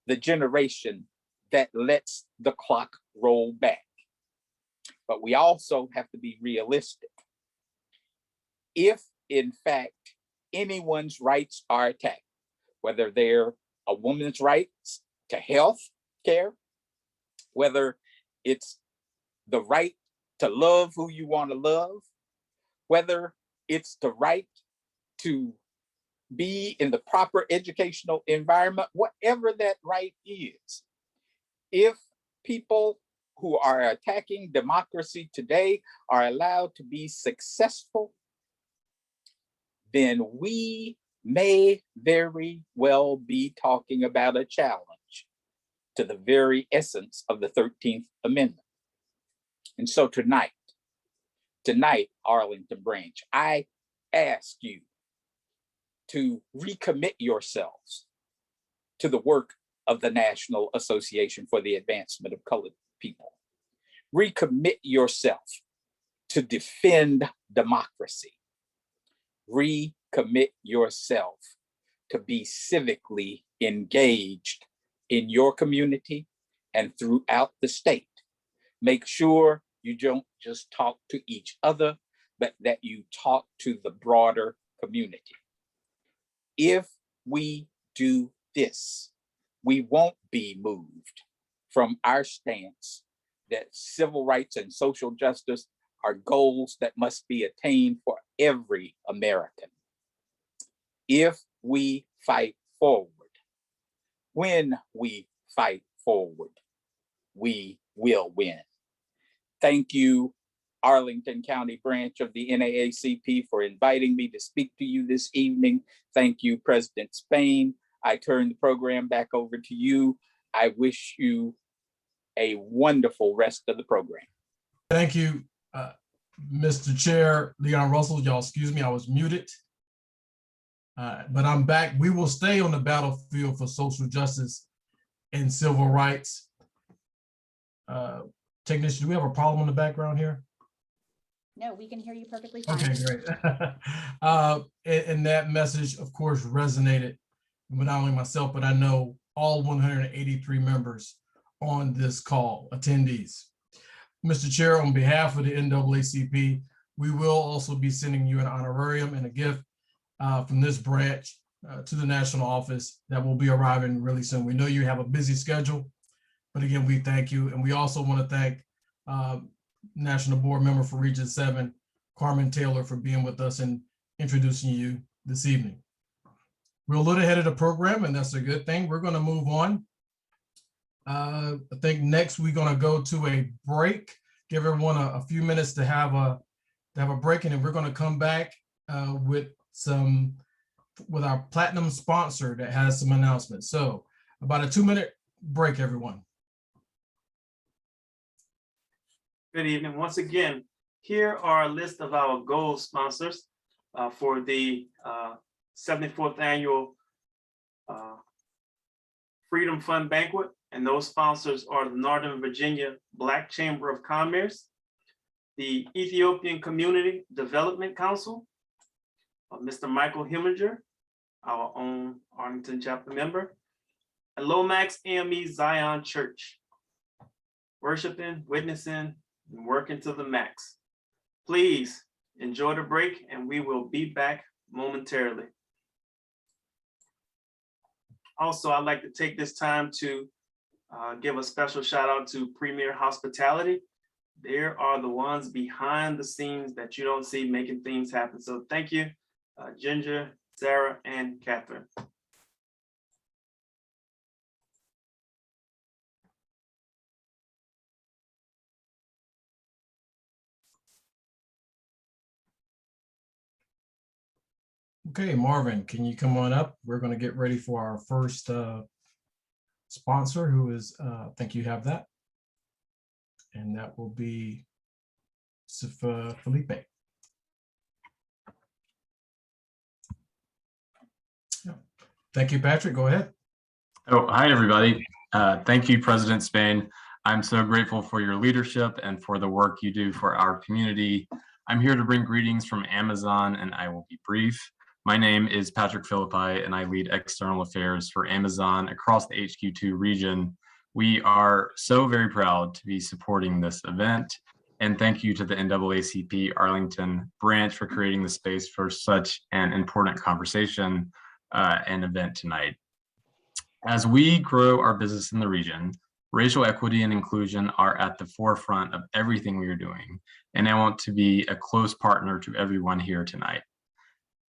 the generation that lets the clock roll back. But we also have to be realistic. If, in fact, anyone's rights are attacked, whether they're a woman's rights to health care, whether it's the right to love who you want to love, whether it's the right to be in the proper educational environment, whatever that right is. If people who are attacking democracy today are allowed to be successful, then we may very well be talking about a challenge to the very essence of the 13th Amendment. And so tonight, Arlington Branch, I ask you to recommit yourselves to the work of the National Association for the Advancement of Colored People. Recommit yourself to defend democracy. Recommit yourself to be civically engaged in your community and throughout the state. Make sure you don't just talk to each other, but that you talk to the broader community. If we do this, we won't be moved from our stance that civil rights and social justice are goals that must be attained for every American. If we fight forward, when we fight forward, we will win. Thank you, Arlington County Branch of the NAACP, for inviting me to speak to you this evening. Thank you, President Spain. I turn the program back over to you. I wish you a wonderful rest of the program. Thank you, Mr. Chair Leon Russell. Y'all excuse me, I was muted. But I'm back. We will stay on the battlefield for social justice and civil rights. Technician, do we have a problem in the background here? No, we can hear you perfectly fine. Okay, great. And that message, of course, resonated with not only myself, but I know all 183 members on this call, attendees. Mr. Chair, on behalf of the NAACP, we will also be sending you an honorarium and a gift from this branch to the national office that will be arriving really soon. We know you have a busy schedule, but again, we thank you. And we also want to thank National Board Member for Region 7, Carmen Taylor, for being with us and introducing you this evening. We're a little ahead of the program, and that's a good thing. We're going to move on. I think next we're going to go to a break, give everyone a few minutes to have a break, and then we're going to come back with our platinum sponsor that has some announcements. So about a 2-minute break, everyone. Good evening. Once again, here are a list of our gold sponsors for the 74th annual Freedom Fund Banquet. And those sponsors are the Northern Virginia Black Chamber of Commerce, the Ethiopian Community Development Council, Mr. Michael Heminger, our own Arlington chapter member, and Lomax AME Zion Church, worshiping, witnessing, and working to the max. Please enjoy the break, and we will be back momentarily. Also, I'd like to take this time to give a special shout out to Premier Hospitality. They are the ones behind the scenes that you don't see making things happen. So thank you, Ginger, Sarah, and Catherine. Okay, Marvin, can you come on up? We're going to get ready for our first sponsor, who is, I think you have that. And that will be Felipe. Thank you, Patrick. Go ahead. Oh, hi, everybody. Thank you, President Spain. I'm so grateful for your leadership and for the work you do for our community. I'm here to bring greetings from Amazon, and I will be brief. My name is Patrick Philippi, and I lead external affairs for Amazon across the HQ2 region. We are so very proud to be supporting this event, and thank you to the NAACP Arlington branch for creating the space for such an important conversation and event tonight. As we grow our business in the region, racial equity and inclusion are at the forefront of everything we are doing, and I want to be a close partner to everyone here tonight.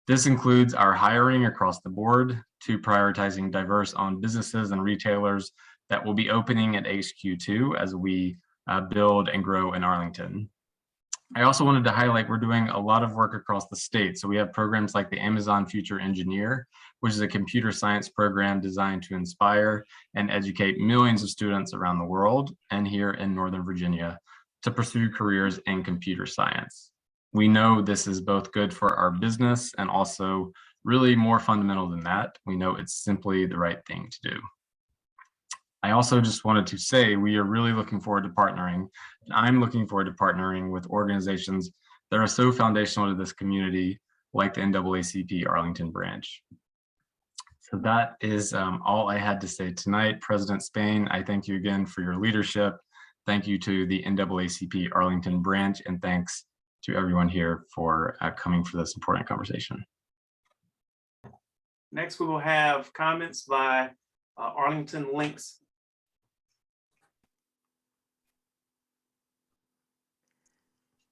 This includes our hiring across the board to prioritizing diverse-owned businesses and retailers that will be opening at HQ2 as we build and grow in Arlington. I also wanted to highlight we're doing a lot of work across the state. So we have programs like the Amazon Future Engineer, which is a computer science program designed to inspire and educate millions of students around the world and here in Northern Virginia to pursue careers in computer science. We know this is both good for our business and also really more fundamental than that. We know it's simply the right thing to do. I also just wanted to say we are really looking forward to partnering. And I'm looking forward to partnering with organizations that are so foundational to this community, like the NAACP Arlington branch. So that is all I had to say tonight. President Spain, I thank you again for your leadership. Thank you to the NAACP Arlington branch, and thanks to everyone here for coming for this important conversation. Next, we will have comments by Arlington Links.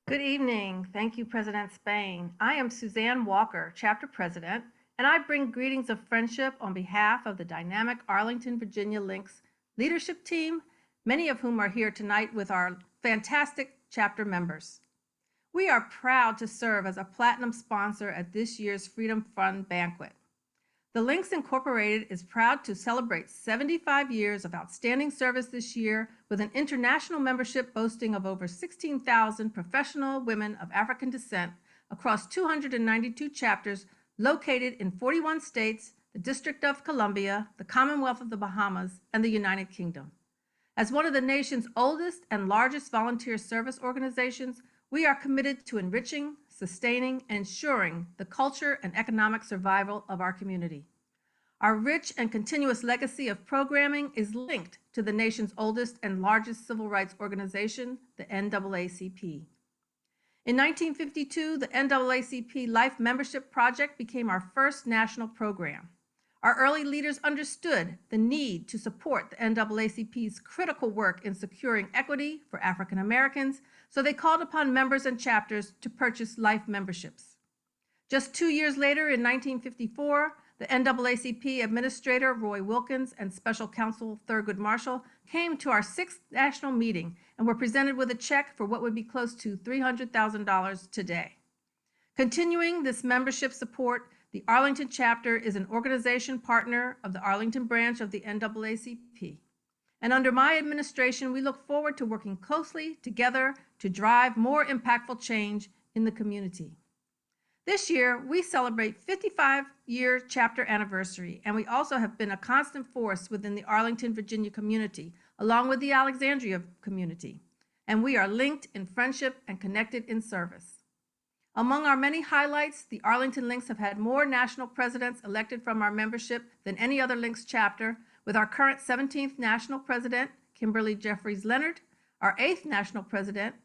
Good evening. Thank you, President Spain. I am Suzanne Walker, Chapter President, and I bring greetings of friendship on behalf of the dynamic Arlington, Virginia Links leadership team, many of whom are here tonight with our fantastic chapter members. We are proud to serve as a platinum sponsor at this year's Freedom Fund Banquet. The Links Incorporated is proud to celebrate 75 years of outstanding service this year with an international membership boasting of over 16,000 professional women of African descent across 292 chapters located in 41 states, the District of Columbia, the Commonwealth of the Bahamas, and the United Kingdom. As one of the nation's oldest and largest volunteer service organizations, we are committed to enriching, sustaining, and ensuring the culture and economic survival of our community. Our rich and continuous legacy of programming is linked to the nation's oldest and largest civil rights organization, the NAACP. In 1952, the NAACP Life Membership Project became our first national program. Our early leaders understood the need to support the NAACP's critical work in securing equity for African Americans, so they called upon members and chapters to purchase life memberships. Just 2 years later, in 1954, the NAACP Administrator Roy Wilkins and Special Counsel Thurgood Marshall came to our 6th national meeting and were presented with a check for what would be close to $300,000 today. Continuing this membership support, the Arlington chapter is an organization partner of the Arlington branch of the NAACP. And under my administration, we look forward to working closely together to drive more impactful change in the community. This year, we celebrate 55-year chapter anniversary, and we also have been a constant force within the Arlington, Virginia community, along with the Alexandria community. and we are linked in friendship and connected in service. Among our many highlights, the Arlington Links have had more national presidents elected from our membership than any other Links chapter, with our current 17th national president, Kimberly Jeffries Leonard, our 8th national president,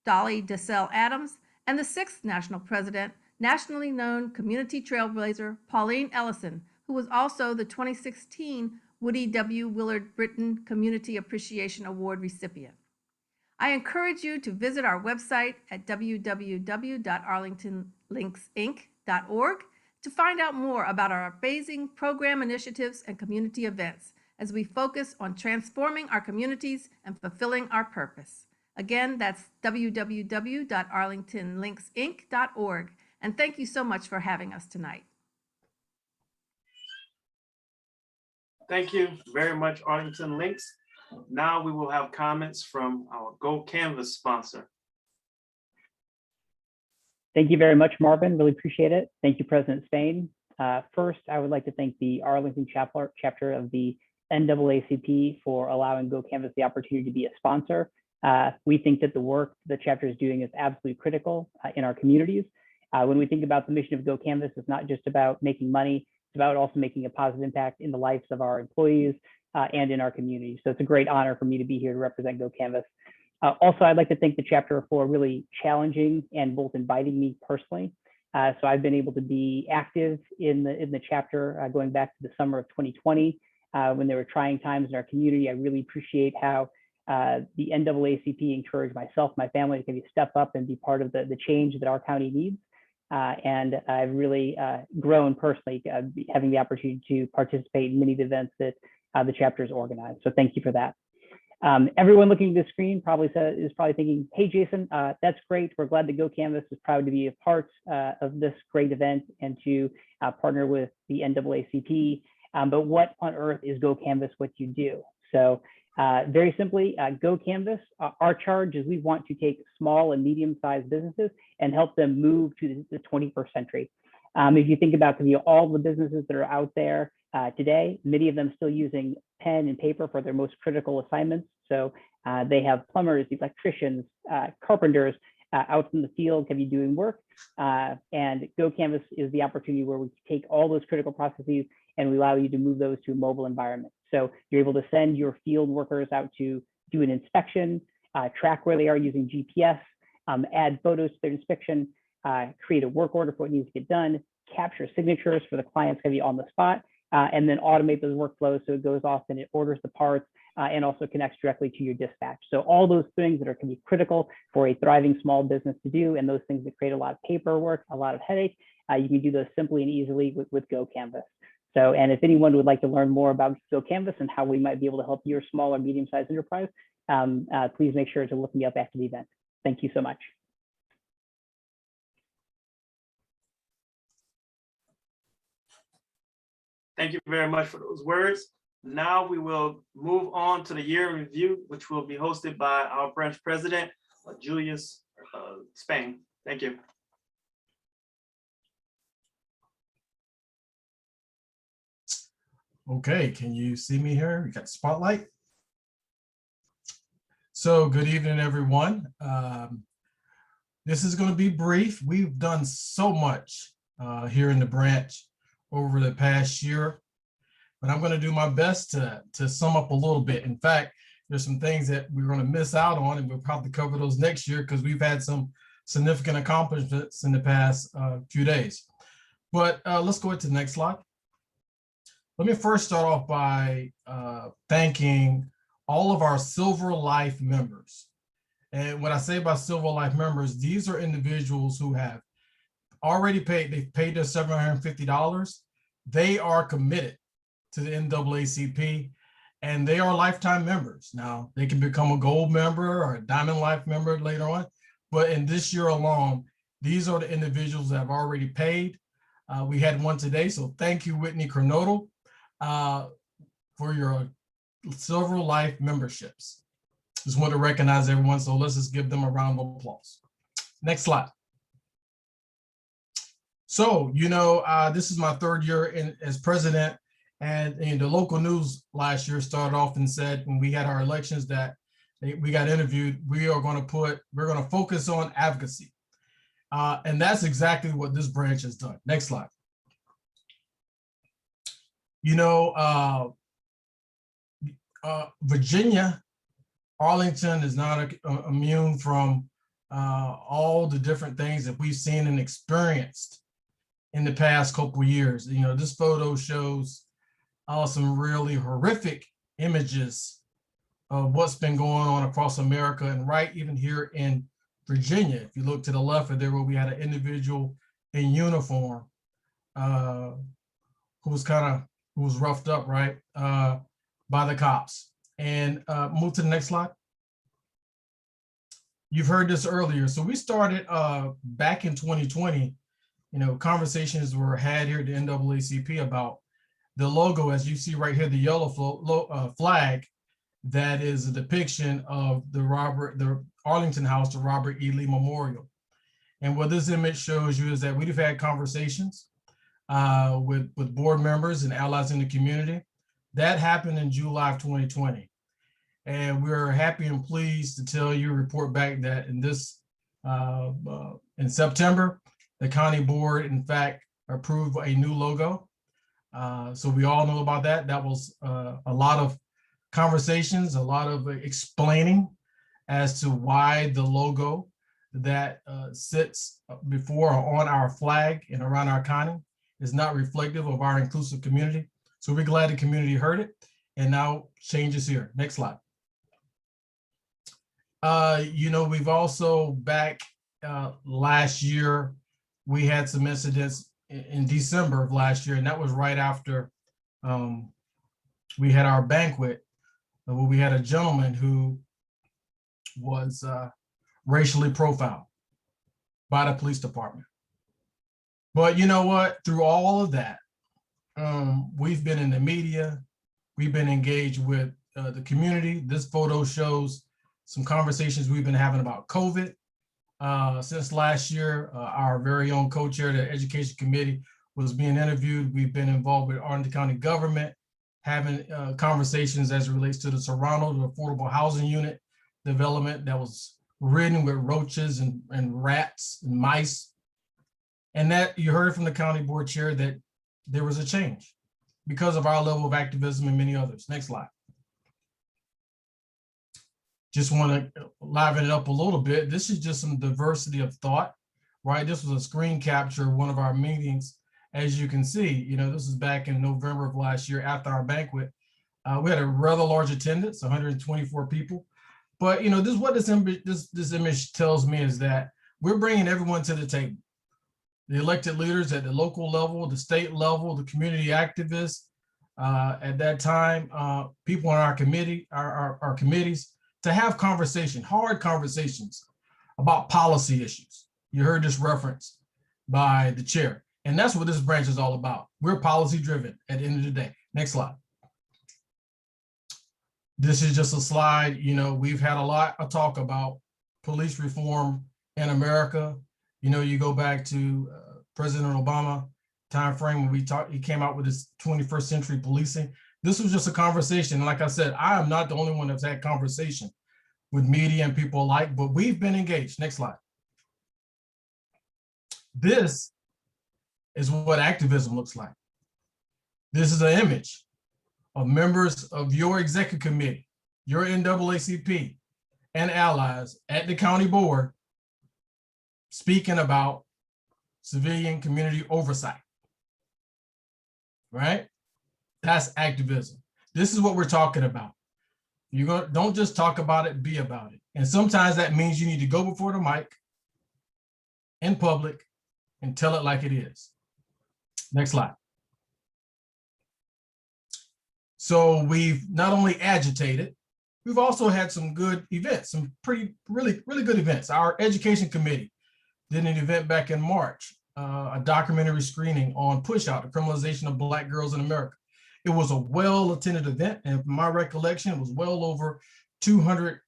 Dolly DeSalle Adams, and the 6th national president, nationally known community trailblazer Pauline Ellison, who was also the 2016 Woody W. Willard Britton Community Appreciation Award recipient. I encourage you to visit our website at www.arlingtonlinksinc.org to find out more about our amazing program initiatives and community events as we focus on transforming our communities and fulfilling our purpose. Again, that's www.arlingtonlinksinc.org. And thank you so much for having us tonight. Thank you very much, Arlington Links. Now we will have comments from our Go Canvas sponsor. Thank you very much, Marvin. Really appreciate it. Thank you, President Spain. First, I would like to thank the Arlington chapter of the NAACP for allowing Go Canvas the opportunity to be a sponsor. We think that the work the chapter is doing is absolutely critical in our communities. When we think about the mission of Go Canvas, it's not just about making money, it's about also making a positive impact in the lives of our employees and in our community. So it's a great honor for me to be here to represent Go Canvas. Also, I'd like to thank the chapter for really challenging and both inviting me personally. So I've been able to be active in the chapter going back to the summer of 2020 when there were trying times in our community. I really appreciate how the NAACP encouraged myself, my family to step up and be part of the change that our county needs. And I've really grown personally, having the opportunity to participate in many of the events that the chapter is organized. So thank you for that. Everyone looking at the screen is probably thinking, hey, Jason, that's great. We're glad that Go Canvas is proud to be a part of this great event and to partner with the NAACP. But what on earth is Go Canvas, what you do? So very simply, Go Canvas, our charge is we want to take small and medium-sized businesses and help them move to the 21st century. If you think about all the businesses that are out there today, many of them still using pen and paper for their most critical assignments. So they have plumbers, electricians, carpenters out in the field doing work. And Go Canvas is the opportunity where we take all those critical processes and we allow you to move those to a mobile environment. So you're able to send your field workers out to do an inspection, track where they are using GPS, add photos to their inspection, create a work order for what needs to get done, capture signatures for the clients on the spot, and then automate those workflows so it goes off and it orders the parts and also connects directly to your dispatch. So all those things that can be critical for a thriving small business to do, and those things that create a lot of paperwork, a lot of headache, you can do those simply and easily with Go Canvas. So, and if anyone would like to learn more about Go Canvas and how we might be able to help your small or medium-sized enterprise, please make sure to look me up after the event. Thank you so much. Thank you very much for those words. Now we will move on to the year in review, which will be hosted by our branch president, Julius Spain. Thank you. Okay, can you see me here? We got the spotlight. So good evening, everyone. This is going to be brief. We've done so much here in the branch over the past year, but I'm going to do my best to sum up a little bit. In fact, there's some things that we're going to miss out on, and we'll probably cover those next year because we've had some significant accomplishments in the past few days. But let's go to the next slide. Let me first start off by thanking all of our Silver Life members. And when I say about Silver Life members, these are individuals who have already paid, they've paid their $750. They are committed to the NAACP and they are lifetime members. Now, they can become a gold member or a diamond life member later on, but in this year alone, these are the individuals that have already paid. We had one today, so thank you, Whitney Kernodle, for your Silver Life memberships. Just want to recognize everyone, so let's just give them a round of applause. Next slide. So, you know, this is my third year as president, and the local news last year started off and said when we had our elections that we got interviewed. We're going to focus on advocacy. And that's exactly what this branch has done. Next slide. You know, Virginia, Arlington is not immune from all the different things that we've seen and experienced in the past couple of years. You know, this photo shows some really horrific images of what's been going on across America and right even here in Virginia. If you look to the left of there, where we had an individual in uniform who was roughed up, right, by the cops. And move to the next slide. You've heard this earlier. So we started back in 2020, you know, conversations were had here at the NAACP about the logo, as you see right here, the yellow flag, that is a depiction of the Arlington House, the Robert E. Lee Memorial. And what this image shows you is that we've had conversations with board members and allies in the community. That happened in July of 2020. And we're happy and pleased to tell you, report back that in September, the county board, in fact, approved a new logo. So we all know about that. That was a lot of conversations, a lot of explaining as to why the logo that sits before or on our flag and around our county is not reflective of our inclusive community. So we're glad the community heard it, and now change is here. Next slide. You know, we've also back last year, we had some incidents in December of last year, and that was right after we had our banquet, where we had a gentleman who was racially profiled by the police department. But you know what? Through all of that, we've been in the media, we've been engaged with the community. This photo shows some conversations we've been having about COVID. Since last year, our very own co-chair of the Education Committee was being interviewed. We've been involved with Arlington County government, having conversations as it relates to the Serrano, the affordable housing unit development that was ridden with roaches and rats and mice. And that you heard from the county board chair that there was a change because of our level of activism and many others. Next slide. Just want to liven it up a little bit. This is just some diversity of thought, right? This was a screen capture of one of our meetings. As you can see, you know, this is back in November of last year after our banquet. We had a rather large attendance, 124 people. But, you know, this is what this image tells me is that we're bringing everyone to the table. The elected leaders at the local level, the state level, the community activists, at that time, people on our committee, our committees, to have hard conversations about policy issues. You heard this reference by the chair, and that's what this branch is all about. We're policy driven at the end of the day. Next slide. This is just a slide. You know, we've had a lot of talk about police reform in America. You know, you go back to President Obama timeframe when he came out with his 21st century policing. This was just a conversation. And like I said, I am not the only one that's had conversation with media and people alike, but we've been engaged. Next slide. This is what activism looks like. This is an image of members of your executive committee, your NAACP, and allies at the county board speaking about civilian community oversight, right? That's activism. This is what we're talking about. Don't just talk about it, be about it. And sometimes that means you need to go before the mic in public and tell it like it is. Next slide. So we've not only agitated, we've also had some good events, some really good events. Our education committee did an event back in March, a documentary screening on Push Out, the criminalization of Black girls in America. It was a well-attended event, and from my recollection, it was well over 200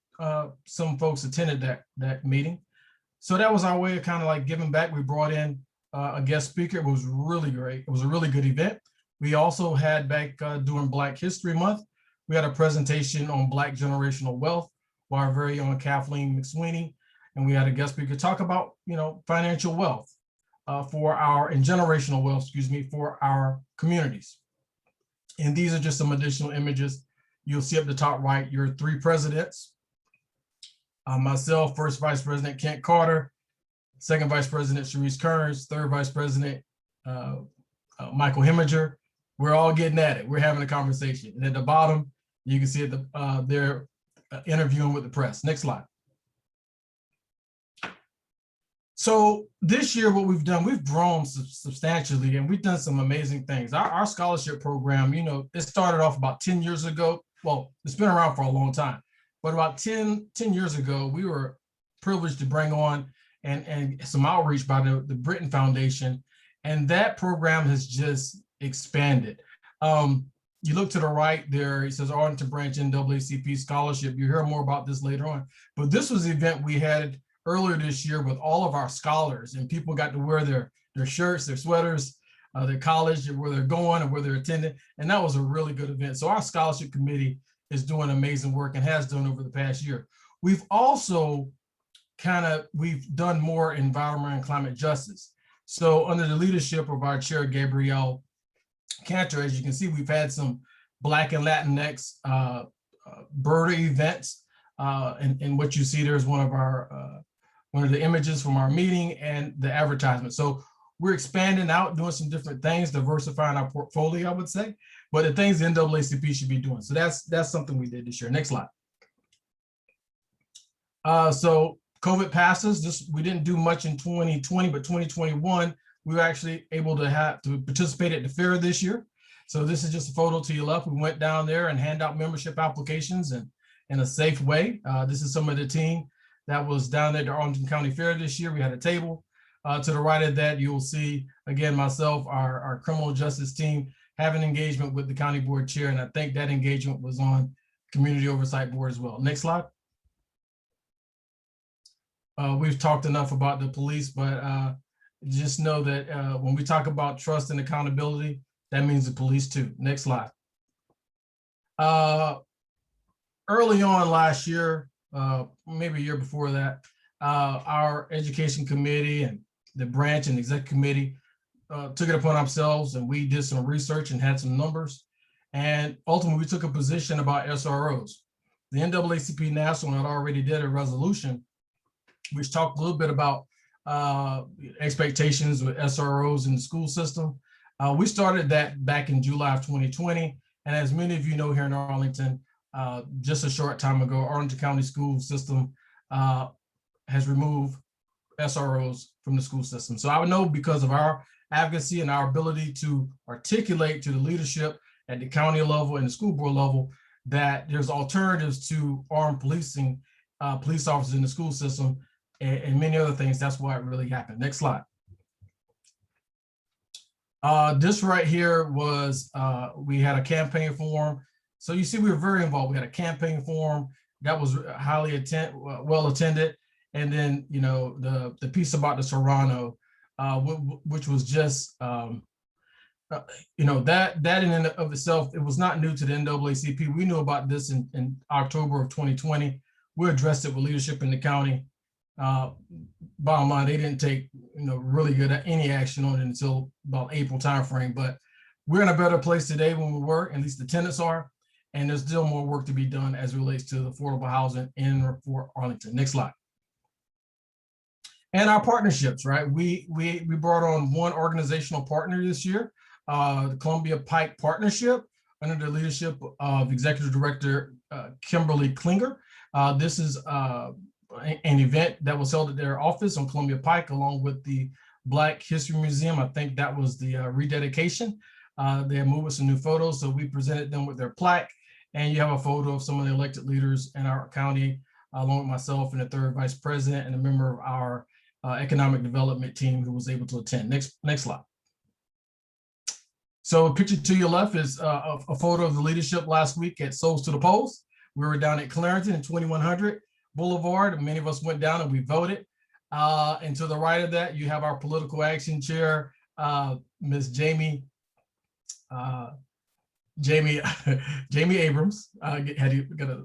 some folks attended that meeting. So that was our way of kind of like giving back. We brought in a guest speaker. It was really great. It was a really good event. We also had back during Black History Month, we had a presentation on Black generational wealth by our very own Kathleen McSweeney. And we had a guest speaker talk about, financial wealth and generational wealth, for our communities. And these are just some additional images. You'll see up the top right, your three presidents. Myself, First Vice President Kent Carter, Second Vice President Sharice Kearns, Third Vice President Michael Heminger. We're all getting at it. We're having a conversation. And at the bottom, you can see they're interviewing with the press. Next slide. So this year, what we've done, we've grown substantially, and we've done some amazing things. Our scholarship program, it started off about 10 years ago. Well, it's been around for a long time, but about 10 years ago, we were privileged to bring on and some outreach by the Britton Foundation, and that program has just expanded. You look to the right there, it says Arlington Branch NAACP Scholarship. You hear more about this later on, but this was the event we had earlier this year with all of our scholars, and people got to wear their shirts, their sweaters, their college, where they're going and where they're attending. And that was a really good event. So our scholarship committee is doing amazing work and has done over the past year. We've also we've done more environment and climate justice. So under the leadership of our chair, Gabrielle Cantor, as you can see, we've had some Black and Latinx birder events. And what you see there is one of the images from our meeting and the advertisement. So we're expanding out, doing some different things, diversifying our portfolio, I would say, but the things the NAACP should be doing. So that's something we did this year. Next slide. So COVID passes. We didn't do much in 2020, but 2021, we were actually able to participate at the fair this year. So this is just a photo to your left. We went down there and hand out membership applications and in a safe way. This is some of the team that was down there at the Arlington County Fair this year. We had a table. To the right of that, you'll see, again, myself, our criminal justice team, having engagement with the county board chair. And I think that engagement was on community oversight board as well. Next slide. We've talked enough about the police, but just know that when we talk about trust and accountability, that means the police too. Next slide. Early on last year, maybe a year before that, our education committee and the branch and executive committee took it upon ourselves, and we did some research and had some numbers. And ultimately, we took a position about SROs. The NAACP National had already did a resolution, which talked a little bit about expectations with SROs in the school system. We started that back in July of 2020. And as many of you know, here in Arlington, just a short time ago, Arlington County school system has removed SROs from the school system. So I would know, because of our advocacy and our ability to articulate to the leadership at the county level and the school board level, that there's alternatives to armed policing, police officers in the school system, and many other things. That's why it really happened. Next slide. This right here was, we had a campaign forum. So you see, we were very involved. We had a campaign forum that was highly well attended. And then, the piece about the Serrano, which was just, that in and of itself, it was not new to the NAACP. We knew about this in October of 2020. We addressed it with leadership in the county. Bottom line, they didn't take, really any action on it until about April timeframe. But we're in a better place today than we were, at least the tenants are. And there's still more work to be done as it relates to affordable housing in Fort Arlington. Next slide. And our partnerships, right? We brought on one organizational partner this year, the Columbia Pike Partnership, under the leadership of Executive Director Kimberly Klinger. This is an event that was held at their office on Columbia Pike, along with the Black History Museum. I think that was the rededication. They had moved us some new photos, so we presented them with their plaque. And you have a photo of some of the elected leaders in our county, along with myself and the third vice president and a member of our economic development team who was able to attend. Next slide. So a picture to your left is a photo of the leadership last week at Souls to the Polls. We were down at Clarendon in 2100 Boulevard. Many of us went down and we voted. And to the right of that, you have our political action chair, Ms. Jamie Abrams. Had you got a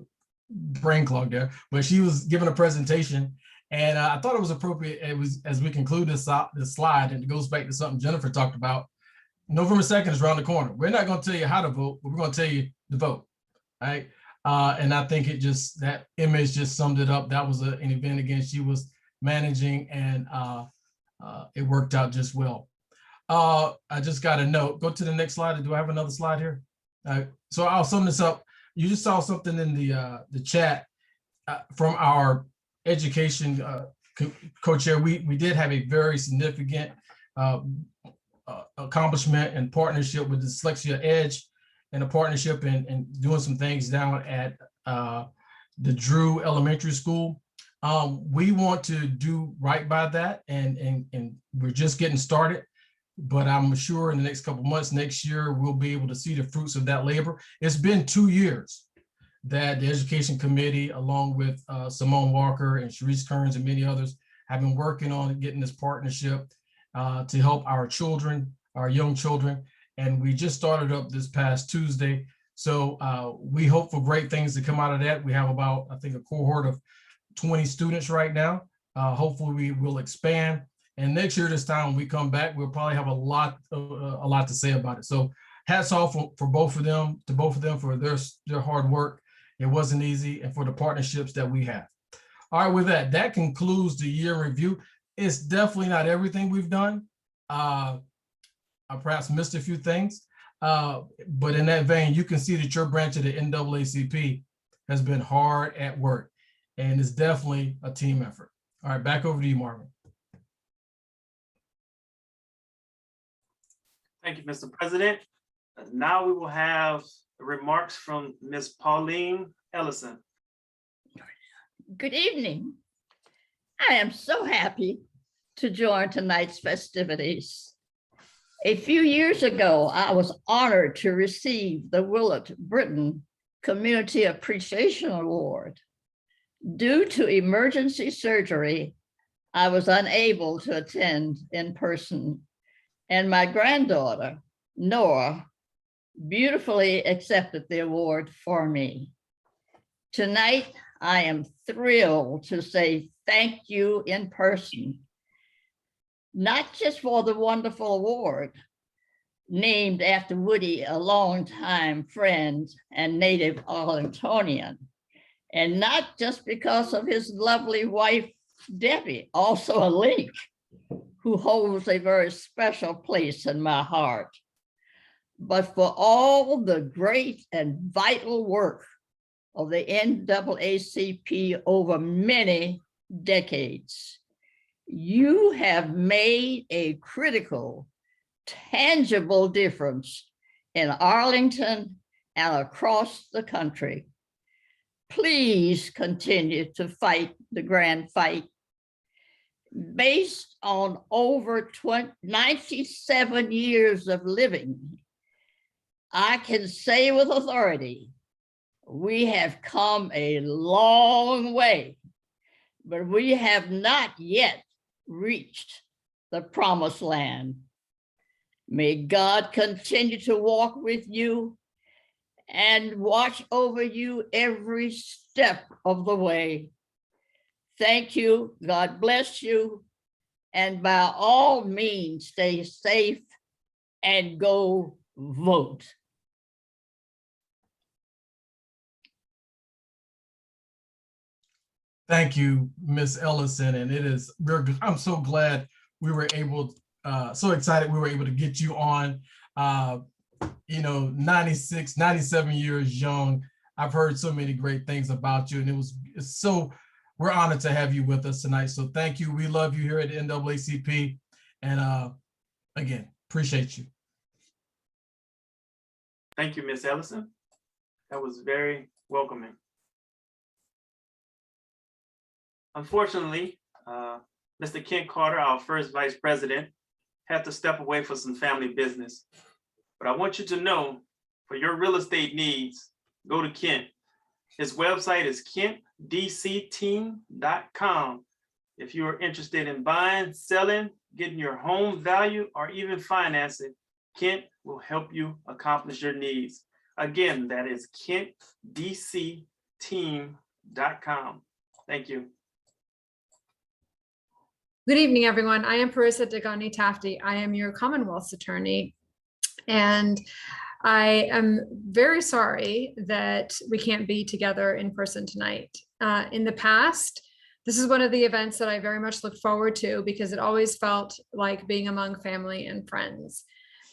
brain clog there, but she was giving a presentation, and I thought it was appropriate. It was, as we conclude this slide, and it goes back to something Jennifer talked about. November 2nd is around the corner. We're not going to tell you how to vote, but we're going to tell you to vote, right? And I think that image just summed it up. That was an event, again, she was managing, and it worked out just well. I just got a note. Go to the next slide. Do I have another slide here? So I'll sum this up. You just saw something in the chat from our education co-chair. We did have a very significant accomplishment and partnership with Dyslexia Edge, and a partnership and doing some things down at the Drew Elementary School. We want to do right by that, and we're just getting started. But I'm sure in the next couple of months, next year, we'll be able to see the fruits of that labor. It's been 2 years that the Education Committee, along with Simone Walker and Sharice Kearns and many others, have been working on getting this partnership to help our children, our young children. And we just started up this past Tuesday. So we hope for great things to come out of that. We have about, I think, a cohort of 20 students right now. Hopefully we will expand. And next year, this time when we come back, we'll probably have a lot to say about it. So hats off for both of them, for their hard work. It wasn't easy, and for the partnerships that we have. All right, with that concludes the year review. It's definitely not everything we've done. I perhaps missed a few things, but in that vein, you can see that your branch of the NAACP has been hard at work, and it's definitely a team effort. All right, back over to you, Marvin. Thank you, Mr. President. Now we will have remarks from Ms. Pauline Ellison. Good evening. I am so happy to join tonight's festivities. A few years ago, I was honored to receive the Willard Britton Community Appreciation Award. Due to emergency surgery, I was unable to attend in person, and my granddaughter, Noah, beautifully accepted the award for me. Tonight, I am thrilled to say thank you in person, not just for the wonderful award named after Woody, a longtime friend and native Arlingtonian, and not just because of his lovely wife, Debbie, also a Link, who holds a very special place in my heart, but for all the great and vital work of the NAACP over many decades. You have made a critical, tangible difference in Arlington and across the country. Please continue to fight the grand fight. Based on over 97 years of living, I can say with authority, we have come a long way, but we have not yet reached the promised land. May God continue to walk with you and watch over you every step of the way. Thank you. God bless you. And by all means, stay safe and go vote. Thank you, Ms. Ellison. And I'm so glad we were able, so excited we were able to get you on. 96, 97 years young. I've heard so many great things about you, and we're honored to have you with us tonight. So thank you. We love you here at the NAACP. And again, appreciate you. Thank you, Ms. Ellison. That was very welcoming. Unfortunately, Mr. Kent Carter, our first vice president, had to step away for some family business. But I want you to know, for your real estate needs, go to Kent. His website is kentdcteam.com. If you are interested in buying, selling, getting your home value, or even financing, Kent will help you accomplish your needs. Again, that is kentdcteam.com. team.com. Thank you. Good evening, everyone. I am Parissa Degani Tafti. I am your Commonwealth's attorney. And I am very sorry that we can't be together in person tonight. In the past, this is one of the events that I very much look forward to because it always felt like being among family and friends.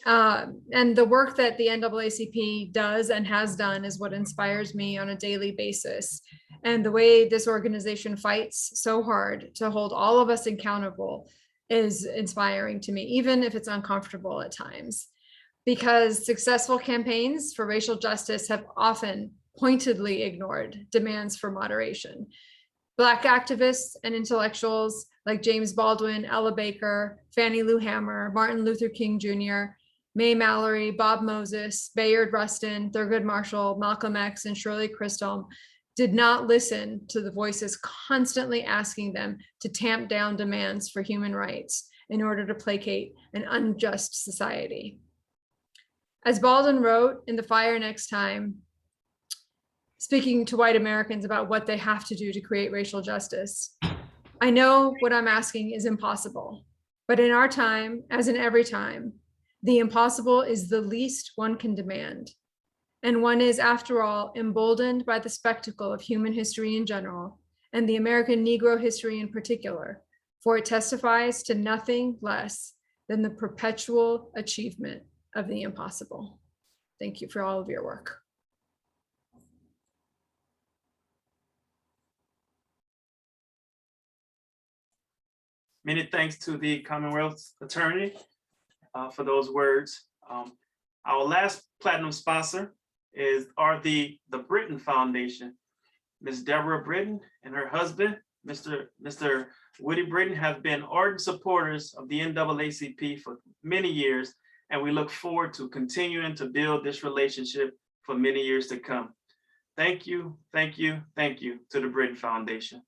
And the work that the NAACP does and has done is what inspires me on a daily basis. And the way this organization fights so hard to hold all of us accountable is inspiring to me, even if it's uncomfortable at times. Because successful campaigns for racial justice have often pointedly ignored demands for moderation. Black activists and intellectuals like James Baldwin, Ella Baker, Fannie Lou Hamer, Martin Luther King Jr., Mae Mallory, Bob Moses, Bayard Rustin, Thurgood Marshall, Malcolm X, and Shirley Chisholm did not listen to the voices constantly asking them to tamp down demands for human rights in order to placate an unjust society. As Baldwin wrote in The Fire Next Time, speaking to white Americans about what they have to do to create racial justice, I know what I'm asking is impossible, but in our time, as in every time, the impossible is the least one can demand. And one is, after all, emboldened by the spectacle of human history in general, and the American Negro history in particular, for it testifies to nothing less than the perpetual achievement of the impossible. Thank you for all of your work. Many thanks to the Commonwealth's attorney for those words. Our last platinum sponsor is the Britton Foundation. Ms. Deborah Britton and her husband, Mr. Woody Britton, have been ardent supporters of the NAACP for many years, and we look forward to continuing to build this relationship for many years to come. Thank you, thank you, thank you to the Britton Foundation.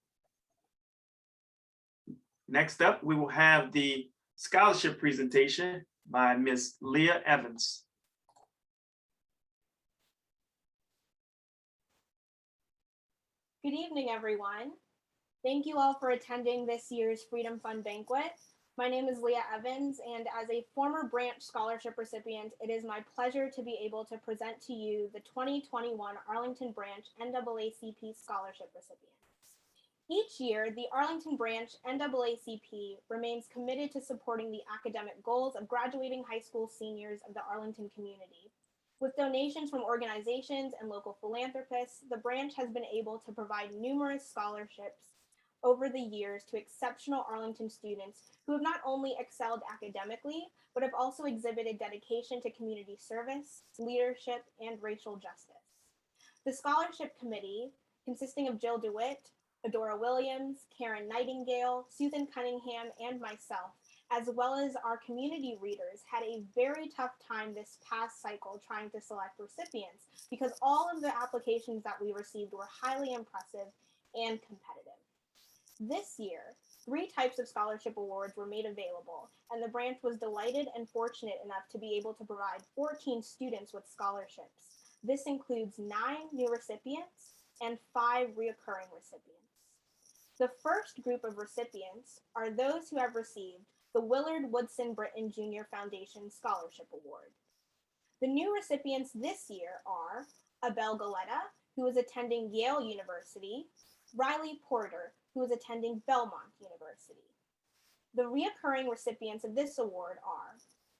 Next up, we will have the scholarship presentation by Ms. Leah Evans. Good evening, everyone. Thank you all for attending this year's Freedom Fund Banquet. My name is Leah Evans, and as a former branch scholarship recipient, it is my pleasure to be able to present to you the 2021 Arlington Branch NAACP Scholarship recipients. Each year, the Arlington Branch NAACP remains committed to supporting the academic goals of graduating high school seniors of the Arlington community. With donations from organizations and local philanthropists, the branch has been able to provide numerous scholarships over the years to exceptional Arlington students who have not only excelled academically, but have also exhibited dedication to community service, leadership, and racial justice. The scholarship committee, consisting of Jill DeWitt, Adora Williams, Karen Nightingale, Susan Cunningham, and myself, as well as our community readers, had a very tough time this past cycle trying to select recipients because all of the applications that we received were highly impressive and competitive. This year, 3 types of scholarship awards were made available, and the branch was delighted and fortunate enough to be able to provide 14 students with scholarships. This includes 9 new recipients and 5 reoccurring recipients. The first group of recipients are those who have received the Willard Woodson Britton Jr. Foundation Scholarship Award. The new recipients this year are Abel Galetta, who is attending Yale University, Riley Porter, who is attending Belmont University. The reoccurring recipients of this award are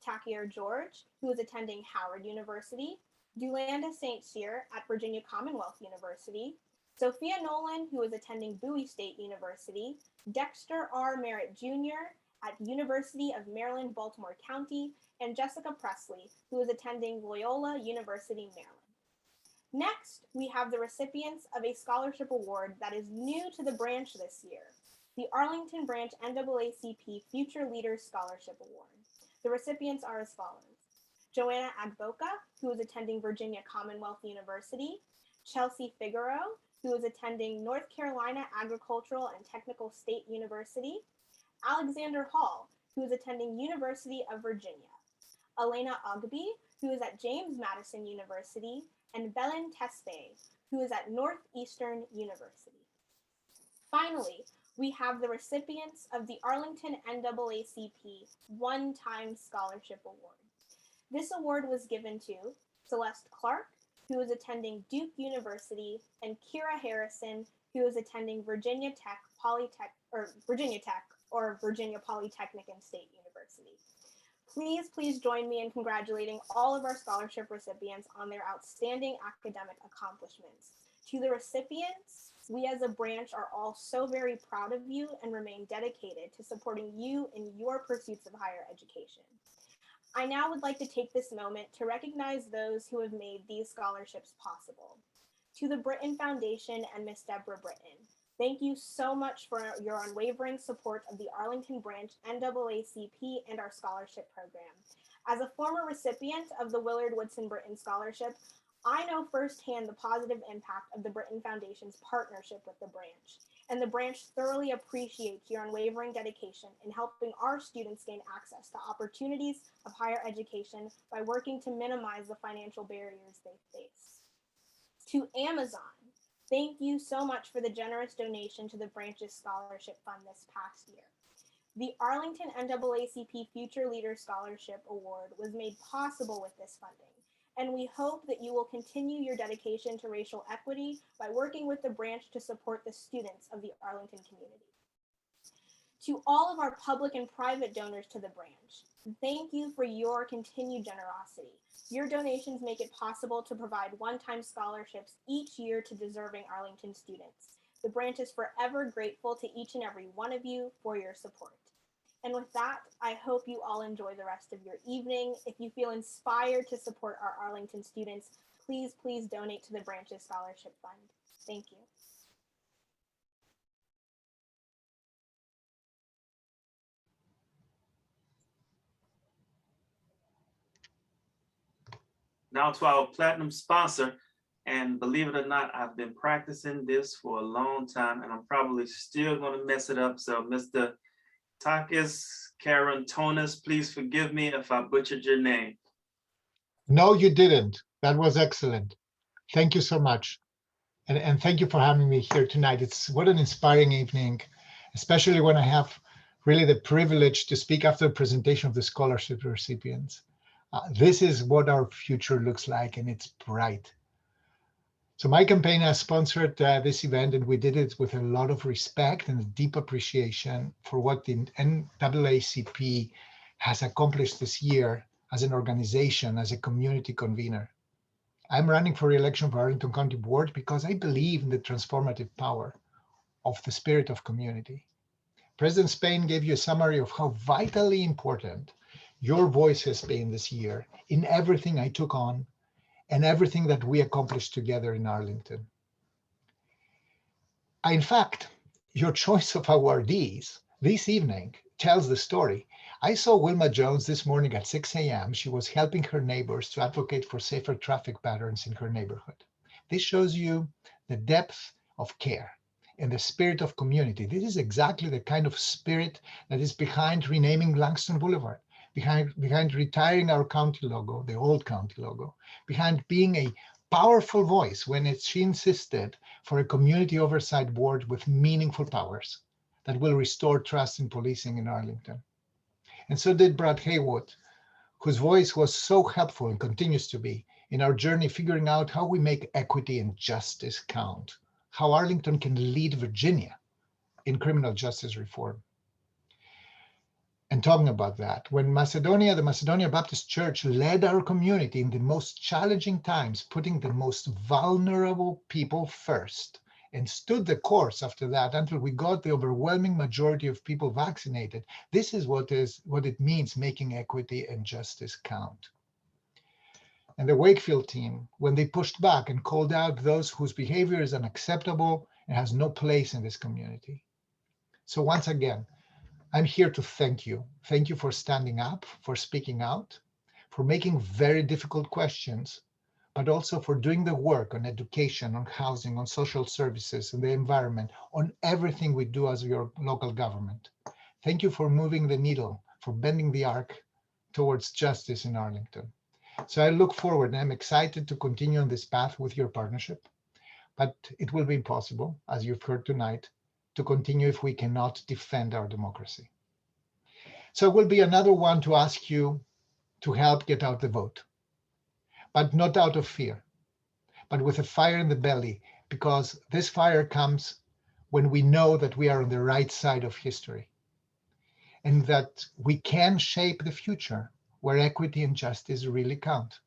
Takier George, who is attending Howard University, Dulanda St. Cyr at Virginia Commonwealth University, Sophia Nolan, who is attending Bowie State University, Dexter R. Merritt Jr. at University of Maryland, Baltimore County, and Jessica Presley, who is attending Loyola University, Maryland. Next, we have the recipients of a scholarship award that is new to the branch this year, the Arlington Branch NAACP Future Leaders Scholarship Award. The recipients are as follows: Joanna Agboka, who is attending Virginia Commonwealth University, Chelsea Figueroa, who is attending North Carolina Agricultural and Technical State University, Alexander Hall, who is attending University of Virginia, Elena Ogby, who is at James Madison University, and Belen Tespe, who is at Northeastern University. Finally, we have the recipients of the Arlington NAACP One-Time Scholarship Award. This award was given to Celeste Clark, who is attending Duke University, and Kira Harrison, who is attending Virginia Tech or Virginia Polytechnic and State University. Please join me in congratulating all of our scholarship recipients on their outstanding academic accomplishments. To the recipients, we as a branch are all so very proud of you and remain dedicated to supporting you in your pursuits of higher education. I now would like to take this moment to recognize those who have made these scholarships possible. To the Britton Foundation and Miss Deborah Britton, thank you so much for your unwavering support of the Arlington branch NAACP and our scholarship program. As a former recipient of the Willard Woodson Britton Scholarship, I know firsthand the positive impact of the Britton Foundation's partnership with the branch, and the branch thoroughly appreciates your unwavering dedication in helping our students gain access to opportunities of higher education by working to minimize the financial barriers they face. To Amazon, thank you so much for the generous donation to the branch's scholarship fund this past year. The Arlington NAACP Future Leader Scholarship Award was made possible with this funding, and we hope that you will continue your dedication to racial equity by working with the branch to support the students of the Arlington community. To all of our public and private donors to the branch, thank you for your continued generosity. Your donations make it possible to provide one-time scholarships each year to deserving Arlington students. The branch is forever grateful to each and every one of you for your support. And with that, I hope you all enjoy the rest of your evening. If you feel inspired to support our Arlington students, please donate to the branch's scholarship fund. Thank you. Now to our platinum sponsor, and believe it or not, I've been practicing this for a long time, and I'm probably still going to mess it up. So Mr. Takis Karantonis, please forgive me if I butchered your name. No, you didn't. That was excellent. Thank you so much. And thank you for having me here tonight. What an inspiring evening, especially when I have really the privilege to speak after the presentation of the scholarship recipients. This is what our future looks like, and it's bright. So my campaign has sponsored this event, and we did it with a lot of respect and a deep appreciation for what the NAACP has accomplished this year as an organization, as a community convener. I'm running for re-election for Arlington County Board because I believe in the transformative power of the spirit of community. President Spain gave you a summary of how vitally important your voice has been this year in everything I took on and everything that we accomplished together in Arlington. In fact, your choice of awardees this evening tells the story. I saw Wilma Jones this morning at 6 a.m. She was helping her neighbors to advocate for safer traffic patterns in her neighborhood. This shows you the depth of care and the spirit of community. This is exactly the kind of spirit that is behind renaming Langston Boulevard, behind retiring our county logo, the old county logo, behind being a powerful voice when she insisted for a community oversight board with meaningful powers that will restore trust in policing in Arlington. And so did Brad Haywood, whose voice was so helpful and continues to be in our journey figuring out how we make equity and justice count, how Arlington can lead Virginia in criminal justice reform. And talking about that, when the Macedonia Baptist Church led our community in the most challenging times, putting the most vulnerable people first, and stood the course after that until we got the overwhelming majority of people vaccinated, this is what it means making equity and justice count. And the Wakefield team, when they pushed back and called out those whose behavior is unacceptable and has no place in this community. So once again, I'm here to thank you. Thank you for standing up, for speaking out, for making very difficult questions, but also for doing the work on education, on housing, on social services, and the environment, on everything we do as your local government. Thank you for moving the needle, for bending the arc towards justice in Arlington. So I look forward and I'm excited to continue on this path with your partnership, but it will be impossible, as you've heard tonight, to continue if we cannot defend our democracy. So it will be another one to ask you to help get out the vote, but not out of fear, but with a fire in the belly, because this fire comes when we know that we are on the right side of history and that we can shape the future where equity and justice really count.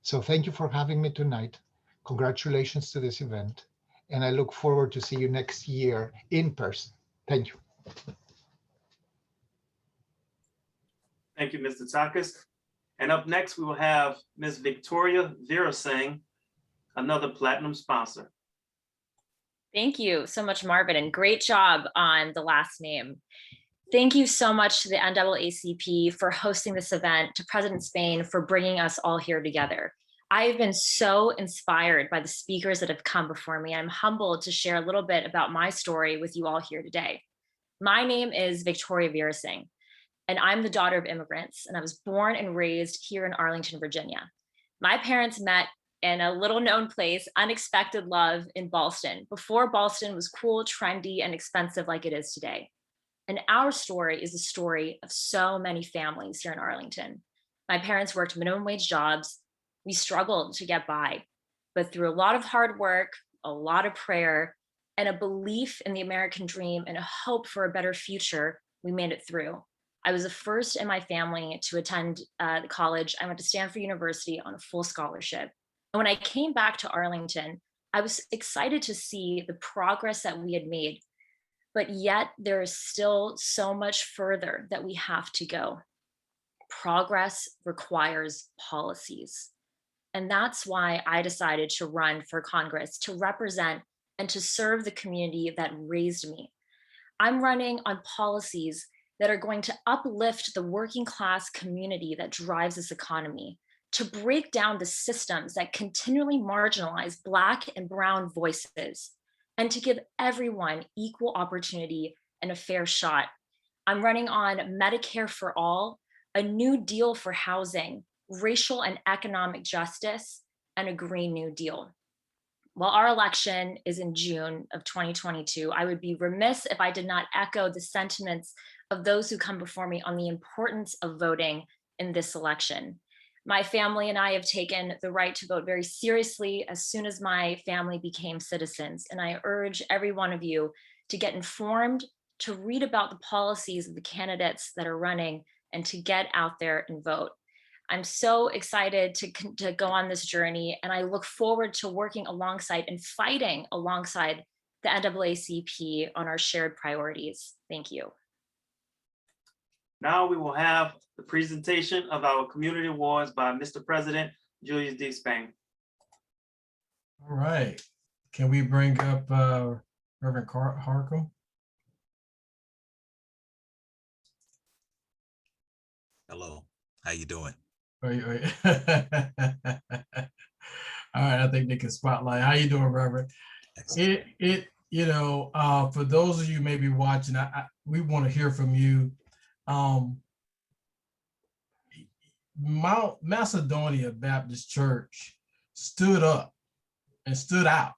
So thank you for having me tonight. Congratulations to this event. And I look forward to see you next year in person. Thank you. Thank you, Mr. Takas. And up next, we will have Ms. Victoria Verasang, another platinum sponsor. Thank you so much, Marvin, and great job on the last name. Thank you so much to the NAACP for hosting this event, to President Spain for bringing us all here together. I have been so inspired by the speakers that have come before me. I'm humbled to share a little bit about my story with you all here today. My name is Victoria Verasang, and I'm the daughter of immigrants, and I was born and raised here in Arlington, Virginia. My parents met in a little known place, Unexpected Love in Ballston, before Ballston was cool, trendy, and expensive like it is today. And our story is the story of so many families here in Arlington. My parents worked minimum wage jobs. We struggled to get by, but through a lot of hard work, a lot of prayer, and a belief in the American dream and a hope for a better future, we made it through. I was the first in my family to attend college. I went to Stanford University on a full scholarship. And when I came back to Arlington, I was excited to see the progress that we had made, but yet there is still so much further that we have to go. Progress requires policies. And that's why I decided to run for Congress, to represent and to serve the community that raised me. I'm running on policies that are going to uplift the working class community that drives this economy, to break down the systems that continually marginalize Black and brown voices, and to give everyone equal opportunity and a fair shot. I'm running on Medicare for all, a new deal for housing, racial and economic justice, and a Green New Deal. While our election is in June of 2022, I would be remiss if I did not echo the sentiments of those who come before me on the importance of voting in this election. My family and I have taken the right to vote very seriously as soon as my family became citizens. And I urge every one of you to get informed, to read about the policies of the candidates that are running, and to get out there and vote. I'm so excited to go on this journey, and I look forward to working alongside and fighting alongside the NAACP on our shared priorities. Thank you. Now we will have the presentation of our community awards by Mr. President Julius D. Spain. All right. Can we bring up Reverend Harkle? Hello, how you doing? Wait. All right, I think they can spotlight. How you doing, Reverend? For those of you maybe watching, we want to hear from you. Mount Macedonia Baptist Church stood up and stood out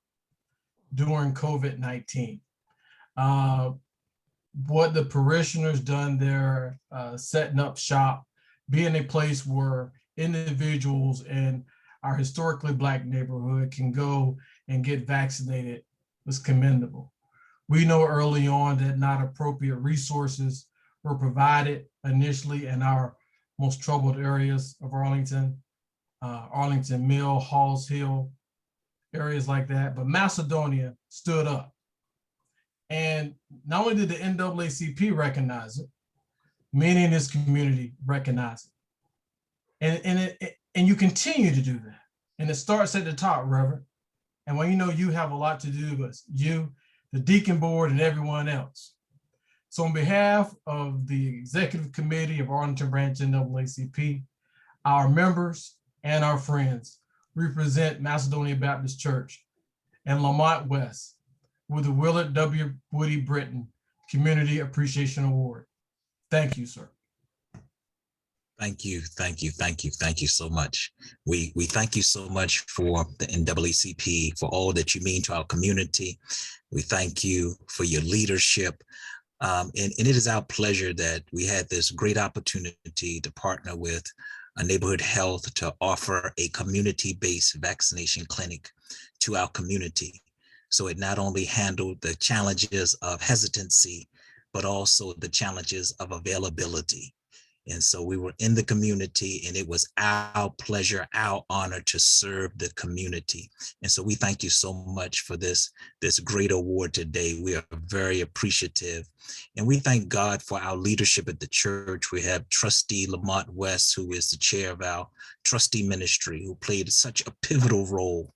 during COVID-19. What the parishioners done there, setting up shop, being a place where individuals in our historically Black neighborhood can go and get vaccinated was commendable. We know early on that not appropriate resources were provided initially in our most troubled areas of Arlington, Arlington Mill, Halls Hill, areas like that. But Macedonia stood up. And not only did the NAACP recognize it, many in this community recognize it. And you continue to do that. And it starts at the top, Reverend. And when you know you have a lot to do with you, the deacon board, and everyone else. So on behalf of the Executive Committee of Arlington Branch NAACP, our members and our friends, represent Macedonia Baptist Church and Lamont West with the Willard W. Woody Britton Community Appreciation Award. Thank you, sir. Thank you, thank you, thank you, thank you so much. We thank you so much for the NAACP, for all that you mean to our community. We thank you for your leadership. And it is our pleasure that we had this great opportunity to partner with a neighborhood health to offer a community-based vaccination clinic to our community. So it not only handled the challenges of hesitancy, but also the challenges of availability. And so we were in the community, and it was our pleasure, our honor to serve the community. And so we thank you so much for this great award today. We are very appreciative. And we thank God for our leadership at the church. We have Trustee Lamont West, who is the chair of our trustee ministry, who played such a pivotal role.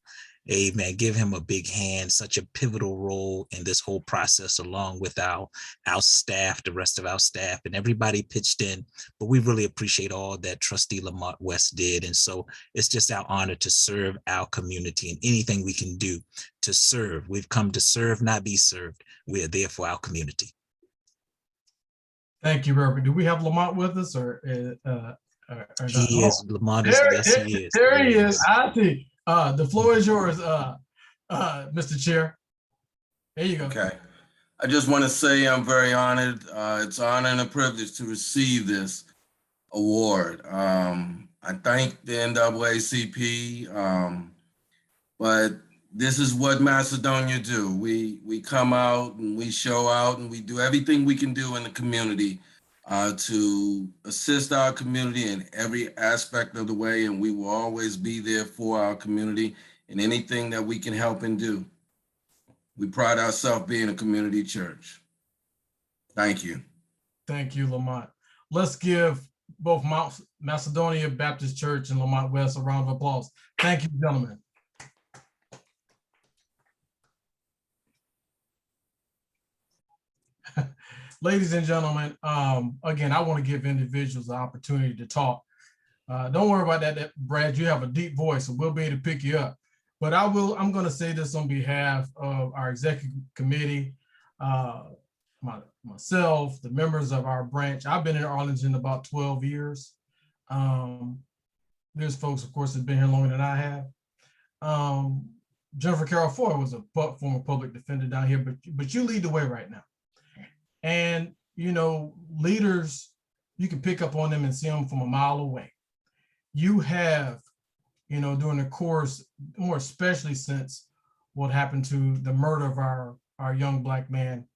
Amen. Give him a big hand, such a pivotal role in this whole process, along with our staff, the rest of our staff, and everybody pitched in. But we really appreciate all that Trustee Lamont West did. And so it's just our honor to serve our community, and anything we can do to serve. We've come to serve, not be served. We are there for our community. Thank you, Reverend. Do we have Lamont with us, or he is? Lamont is, yes, he is. There he is. I see. The floor is yours, Mr. Chair. There you go. Okay. I just want to say I'm very honored. It's an honor and a privilege to receive this award. I thank the NAACP, but this is what Macedonia do. We come out and we show out and we do everything we can do in the community to assist our community in every aspect of the way, and we will always be there for our community in anything that we can help and do. We pride ourselves being a community church. Thank you. Thank you, Lamont. Let's give both Mount Macedonia Baptist Church and Lamont West a round of applause. Thank you, gentlemen. Ladies and gentlemen, again, I want to give individuals the opportunity to talk. Don't worry about that, Brad. You have a deep voice, so we'll be able to pick you up. But I'm going to say this on behalf of our executive committee, myself, the members of our branch. I've been in Arlington about 12 years. There's folks, of course, that have been here longer than I have. Jennifer Carroll Ford was a former public defender down here, but you lead the way right now. And, you know, leaders, you can pick up on them and see them from a mile away. You have, you know, during the course, more especially since what happened to the murder of our young Black man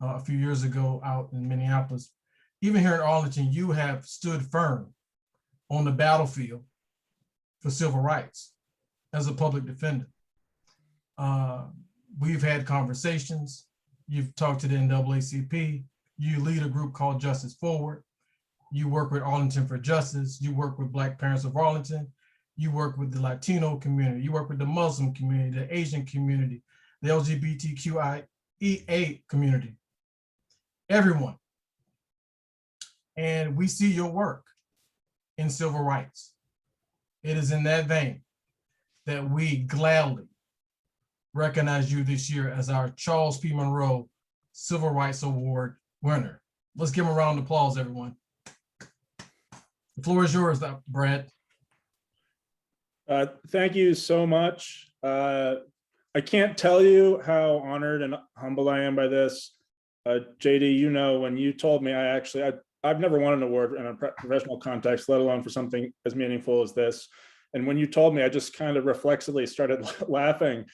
a few years ago out in Minneapolis, even here in Arlington, you have stood firm on the battlefield for civil rights as a public defender. We've had conversations. You've talked to the NAACP. You lead a group called Justice Forward. You work with Arlington for Justice. You work with Black Parents of Arlington. You work with the Latino community. You work with the Muslim community, the Asian community, the LGBTQIA community, everyone. And we see your work in civil rights. It is in that vein that we gladly recognize you this year as our Charles P. Monroe Civil Rights Award winner. Let's give him a round of applause, everyone. The floor is yours, Brad. Thank you so much. I can't tell you how honored and humbled I am by this. JD, you know, when you told me, I've never won an award in a professional context, let alone for something as meaningful as this. And when you told me, I just kind of reflexively started laughing.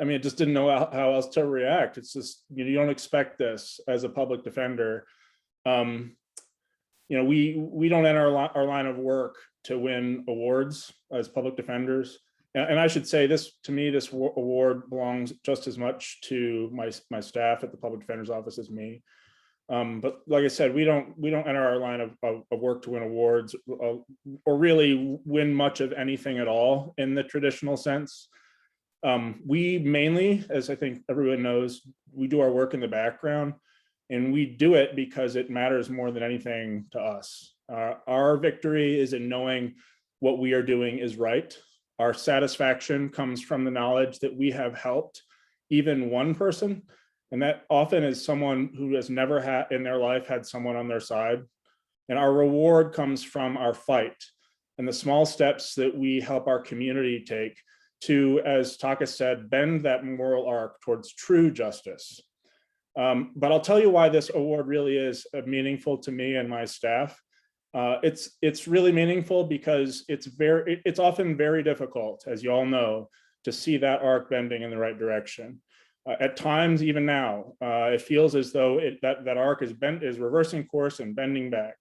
I mean, I just didn't know how else to react. It's just, you don't expect this as a public defender. You know, we don't enter our line of work to win awards as public defenders. And I should say this, to me, this award belongs just as much to my staff at the Public Defender's Office as me. But like I said, we don't enter our line of work to win awards or really win much of anything at all in the traditional sense. We mainly, as I think everyone knows, we do our work in the background, and we do it because it matters more than anything to us. Our victory is in knowing what we are doing is right. Our satisfaction comes from the knowledge that we have helped even one person, and that often is someone who has never had in their life had someone on their side. And our reward comes from our fight and the small steps that we help our community take to, as Taka said, bend that moral arc towards true justice. But I'll tell you why this award really is meaningful to me and my staff. It's really meaningful because it's often very difficult, as you all know, to see that arc bending in the right direction. At times, even now, it feels as though that arc is reversing course and bending back.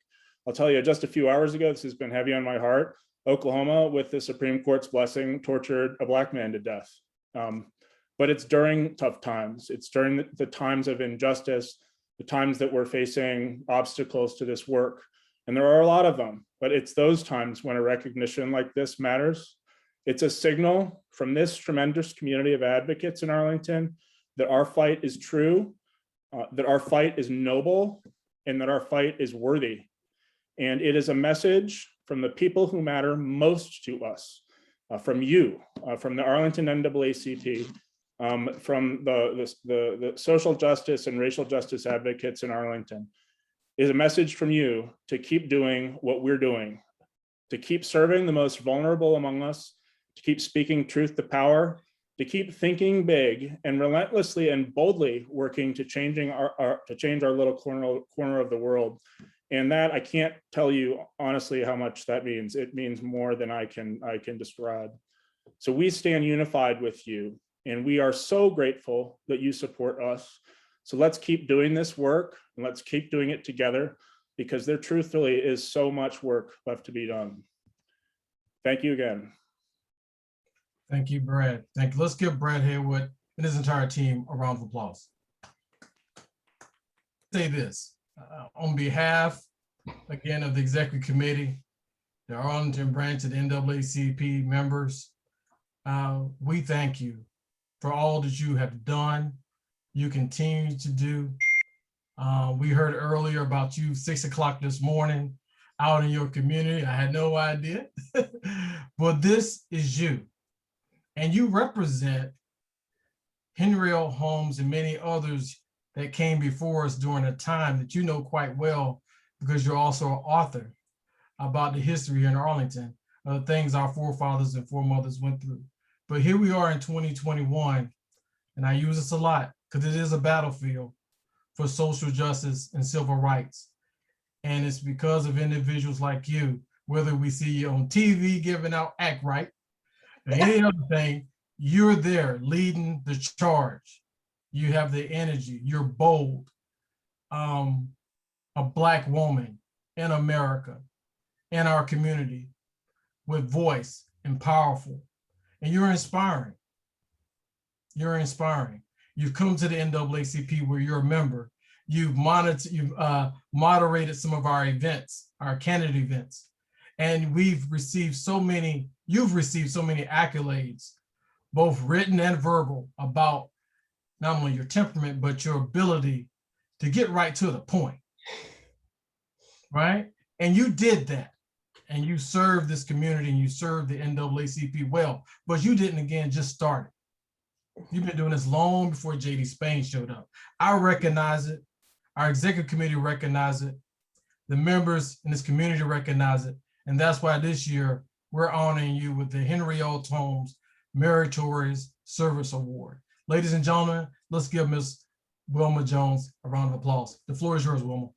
I'll tell you, just a few hours ago, this has been heavy on my heart. Oklahoma, with the Supreme Court's blessing, tortured a Black man to death. But it's during tough times. It's during the times of injustice, the times that we're facing obstacles to this work. And there are a lot of them, but it's those times when a recognition like this matters. It's a signal from this tremendous community of advocates in Arlington that our fight is true, that our fight is noble, and that our fight is worthy. And it is a message from the people who matter most to us, from you, from the Arlington NAACP, from the social justice and racial justice advocates in Arlington, is a message from you to keep doing what we're doing, to keep serving the most vulnerable among us, to keep speaking truth to power, to keep thinking big and relentlessly and boldly working to change our little corner of the world. And that, I can't tell you honestly how much that means. It means more than I can describe. So we stand unified with you, and we are so grateful that you support us. So let's keep doing this work, and let's keep doing it together, because there truthfully is so much work left to be done. Thank you again. Thank you, Brad. Thank you. Let's give Brad Haywood and his entire team a round of applause. Say this, on behalf, again, of the Executive Committee, the Arlington branch of the NAACP members, we thank you for all that you have done, you continue to do. We heard earlier about you 6 o'clock this morning out in your community. I had no idea, but this is you. And you represent Henry L. Holmes and many others that came before us during a time that you know quite well, because you're also an author about the history here in Arlington, of the things our forefathers and foremothers went through. But here we are in 2021, and I use this a lot because it is a battlefield for social justice and civil rights. And it's because of individuals like you, whether we see you on TV giving out Act Right, or any other thing, you're there leading the charge. You have the energy, you're bold, a Black woman in America, in our community, with voice and powerful. And you're inspiring. You're inspiring. You've come to the NAACP where you're a member. You've moderated some of our events, our candidate events. And you've received so many accolades, both written and verbal, about not only your temperament, but your ability to get right to the point, right? And you did that. And you served this community and you served the NAACP well, but you didn't, again, just start it. You've been doing this long before J.D. Spain showed up. I recognize it. Our executive committee recognize it. The members in this community recognize it. And that's why this year we're honoring you with the Henry L. Holmes Meritorious Service Award. Ladies and gentlemen, let's give Ms. Wilma Jones a round of applause. The floor is yours, Wilma.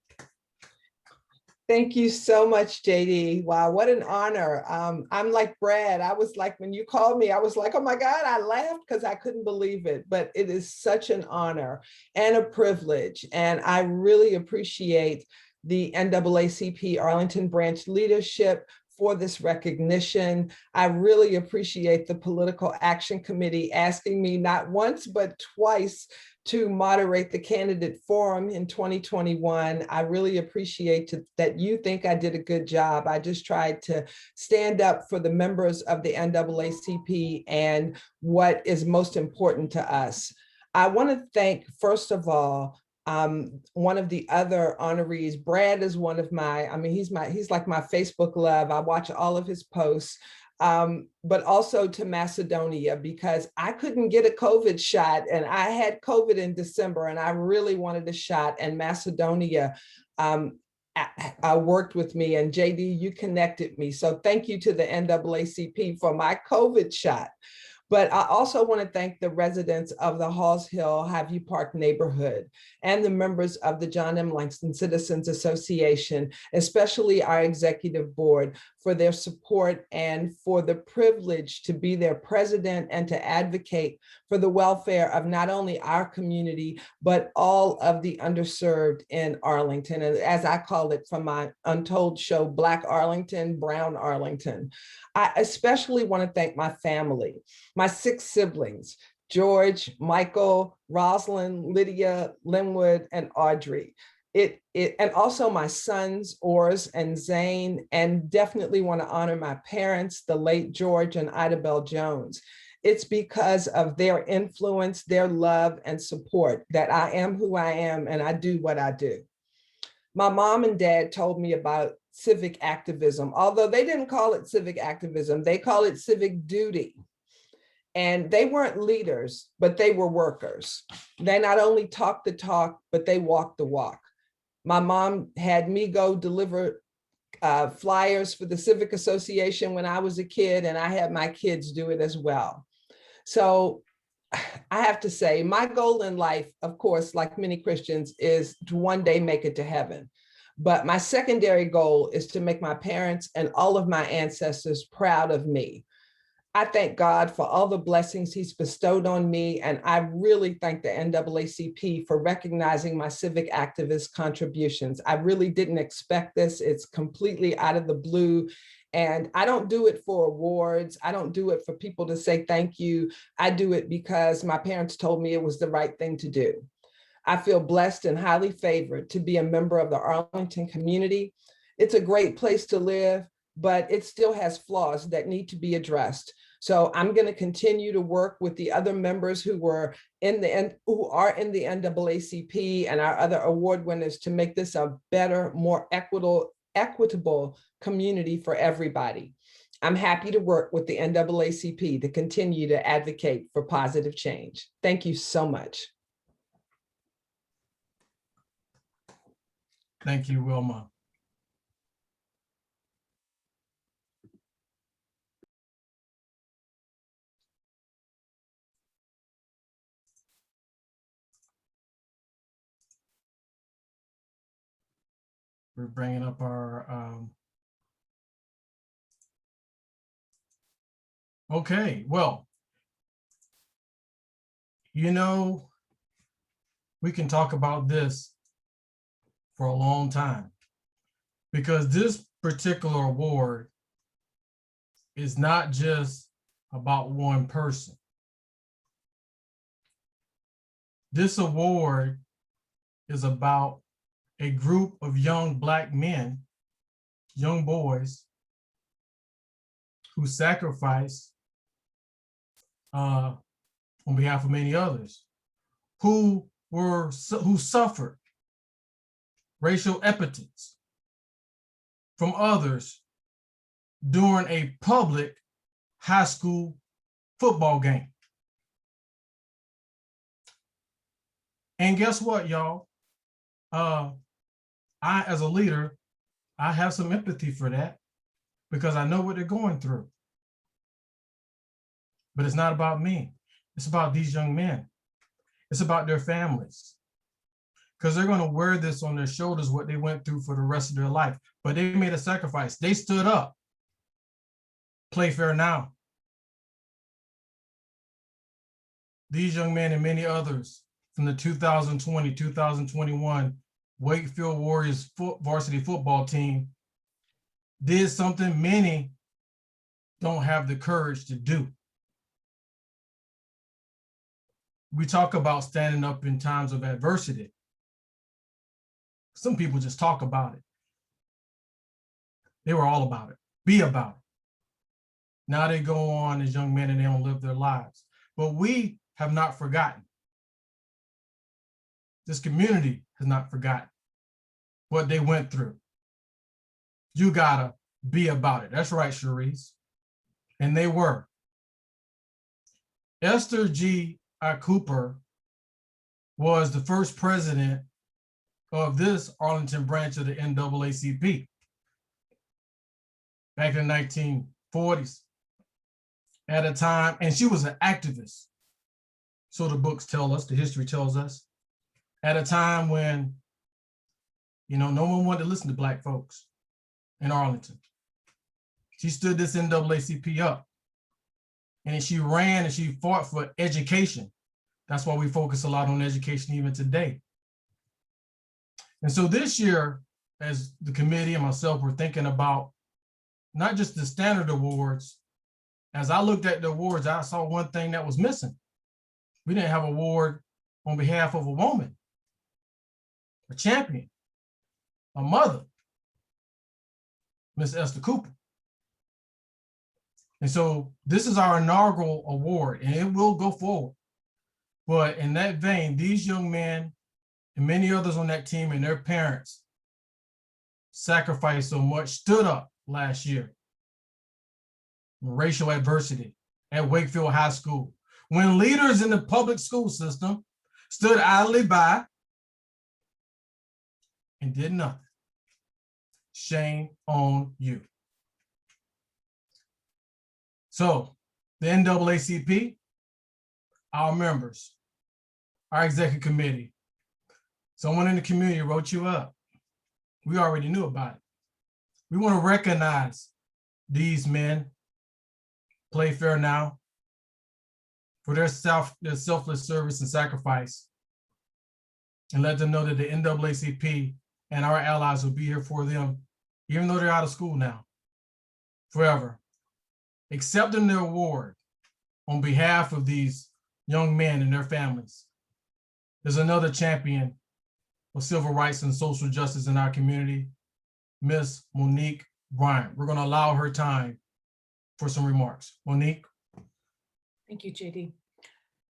Thank you so much, JD. Wow, what an honor. I'm like Brad. I was like, when you called me, I was like, oh my God, I laughed because I couldn't believe it. But it is such an honor and a privilege. And I really appreciate the NAACP Arlington branch leadership for this recognition. I really appreciate the Political Action Committee asking me not once, but twice to moderate the candidate forum in 2021. I really appreciate that you think I did a good job. I just tried to stand up for the members of the NAACP and what is most important to us. I want to thank, first of all, one of the other honorees. Brad is one of my, he's like my Facebook love. I watch all of his posts. But also to Macedonia, because I couldn't get a COVID shot, and I had COVID in December and I really wanted a shot, and Macedonia worked with me, and JD, you connected me. So thank you to the NAACP for my COVID shot. But I also want to thank the residents of the Halls Hill Highview Park neighborhood and the members of the John M. Langston Citizens Association, especially our executive board, for their support and for the privilege to be their president and to advocate for the welfare of not only our community, but all of the underserved in Arlington. And as I call it from my Untold show, Black Arlington, Brown Arlington. I especially want to thank my family, my 6 siblings, George, Michael, Rosalind, Lydia, Linwood, and Audrey. And also my sons, Ors and Zane, and definitely want to honor my parents, the late George and Ida Bell Jones. It's because of their influence, their love and support that I am who I am and I do what I do. My mom and dad told me about civic activism, although they didn't call it civic activism, they call it civic duty. And they weren't leaders, but they were workers. They not only talked the talk, but they walked the walk. My mom had me go deliver flyers for the Civic Association when I was a kid, and I had my kids do it as well. So I have to say, my goal in life, of course, like many Christians, is to one day make it to heaven. But my secondary goal is to make my parents and all of my ancestors proud of me. I thank God for all the blessings he's bestowed on me, and I really thank the NAACP for recognizing my civic activist contributions. I really didn't expect this. It's completely out of the blue, and I don't do it for awards. I don't do it for people to say thank you. I do it because my parents told me it was the right thing to do. I feel blessed and highly favored to be a member of the Arlington community. It's a great place to live, but it still has flaws that need to be addressed. So I'm going to continue to work with the other members who are in the NAACP and our other award winners to make this a better, more equitable community for everybody. I'm happy to work with the NAACP to continue to advocate for positive change. Thank you so much. Thank you, Wilma. We're bringing up our, okay, well, you know, we can talk about this for a long time because this particular award is not just about one person. This award is about a group of young Black men, young boys, who sacrificed on behalf of many others, who suffered racial epithets from others during a public high school football game. And guess what, y'all? I, as a leader, I have some empathy for that because I know what they're going through. But it's not about me. It's about these young men. It's about their families. Because they're going to wear this on their shoulders, what they went through for the rest of their life. But they made a sacrifice. They stood up. Play fair now. These young men and many others from the 2020-2021 Wakefield Warriors varsity football team did something many don't have the courage to do. We talk about standing up in times of adversity. Some people just talk about it. They were all about it. Be about it. Now they go on as young men and they don't live their lives. But we have not forgotten. This community has not forgotten what they went through. You gotta be about it. That's right, Cherise. And they were. Esther G. Cooper was the first president of this Arlington branch of the NAACP. Back in the 1940s, at a time, and she was an activist. So the books tell us, the history tells us, at a time when, no one wanted to listen to Black folks in Arlington. She stood this NAACP up, and she ran and she fought for education. That's why we focus a lot on education even today. And so this year, as the committee and myself were thinking about not just the standard awards, as I looked at the awards, I saw one thing that was missing. We didn't have an award on behalf of a woman, a champion, a mother, Miss Esther Cooper. And so this is our inaugural award, and it will go forward. But in that vein, these young men and many others on that team and their parents sacrificed so much, stood up last year. Racial adversity at Wakefield High School, when leaders in the public school system stood idly by and did nothing. Shame on you. So the NAACP, our members, our executive committee, someone in the community wrote you up. We already knew about it. We want to recognize these men, Play Fair Now, for their selfless service and sacrifice, and let them know that the NAACP and our allies will be here for them, even though they're out of school now, forever. Accepting the award on behalf of these young men and their families is another champion of civil rights and social justice in our community, Miss Monique Ryan. We're going to allow her time for some remarks. Monique. Thank you, JD.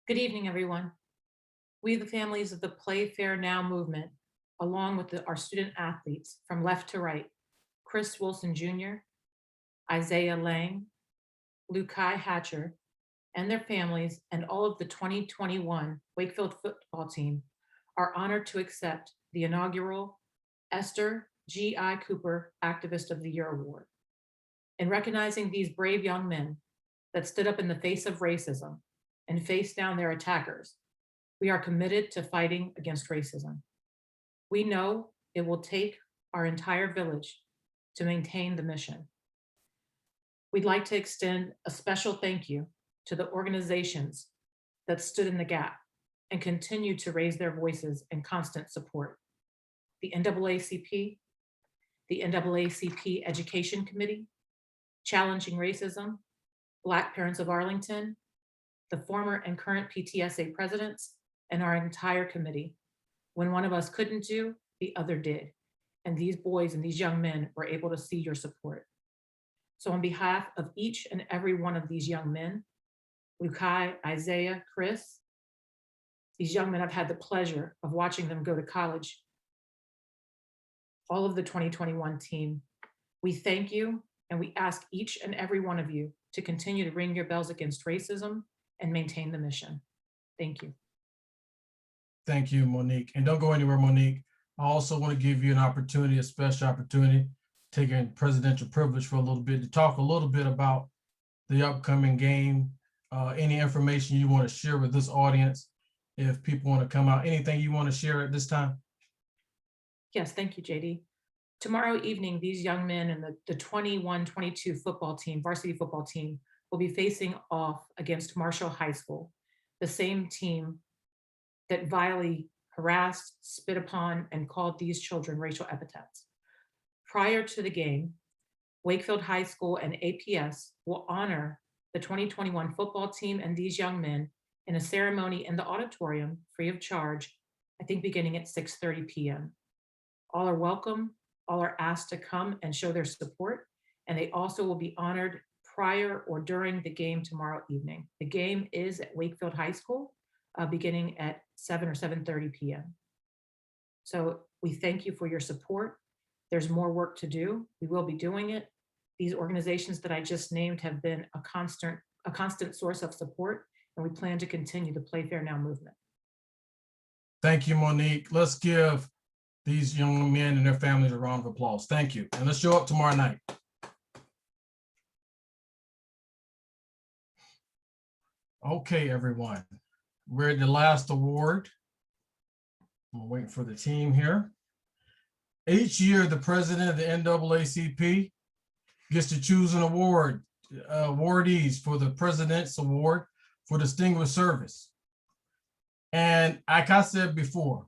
Good evening, everyone. We, the families of the Play Fair Now movement, along with our student athletes from left to right, Chris Wilson Jr., Isaiah Lang, Lukai Hatcher, and their families, and all of the 2021 Wakefield football team are honored to accept the inaugural Esther G.I. Cooper Activist of the Year Award. In recognizing these brave young men that stood up in the face of racism and faced down their attackers, we are committed to fighting against racism. We know it will take our entire village to maintain the mission. We'd like to extend a special thank you to the organizations that stood in the gap and continue to raise their voices in constant support. The NAACP, the NAACP Education Committee, Challenging Racism, Black Parents of Arlington, the former and current PTSA presidents, and our entire committee. When one of us couldn't do, the other did. And these boys and these young men were able to see your support. So on behalf of each and every one of these young men, Lukai, Isaiah, Chris, these young men, I've had the pleasure of watching them go to college. All of the 2021 team, we thank you, and we ask each and every one of you to continue to ring your bells against racism and maintain the mission. Thank you. Thank you, Monique. And don't go anywhere, Monique. I also want to give you an opportunity, a special opportunity, taking presidential privilege for a little bit, to talk a little bit about the upcoming game, any information you want to share with this audience, if people want to come out, anything you want to share at this time? Yes, thank you, JD. Tomorrow evening, these young men and the 21-22 football team, varsity football team, will be facing off against Marshall High School, the same team that vilely harassed, spit upon, and called these children racial epithets. Prior to the game, Wakefield High School and APS will honor the 2021 football team and these young men in a ceremony in the auditorium, free of charge, I think beginning at 6:30 p.m. All are welcome, all are asked to come and show their support, and they also will be honored prior or during the game tomorrow evening. The game is at Wakefield High School, beginning at 7 or 7:30 p.m. So we thank you for your support. There's more work to do. We will be doing it. These organizations that I just named have been a constant source of support, and we plan to continue the Play Fair Now movement. Thank you, Monique. Let's give these young men and their families a round of applause. Thank you. And let's show up tomorrow night. Okay, everyone. We're at the last award. I'm waiting for the team here. Each year, the president of the NAACP gets to choose an award, awardees for the President's Award for Distinguished Service. And like I said before,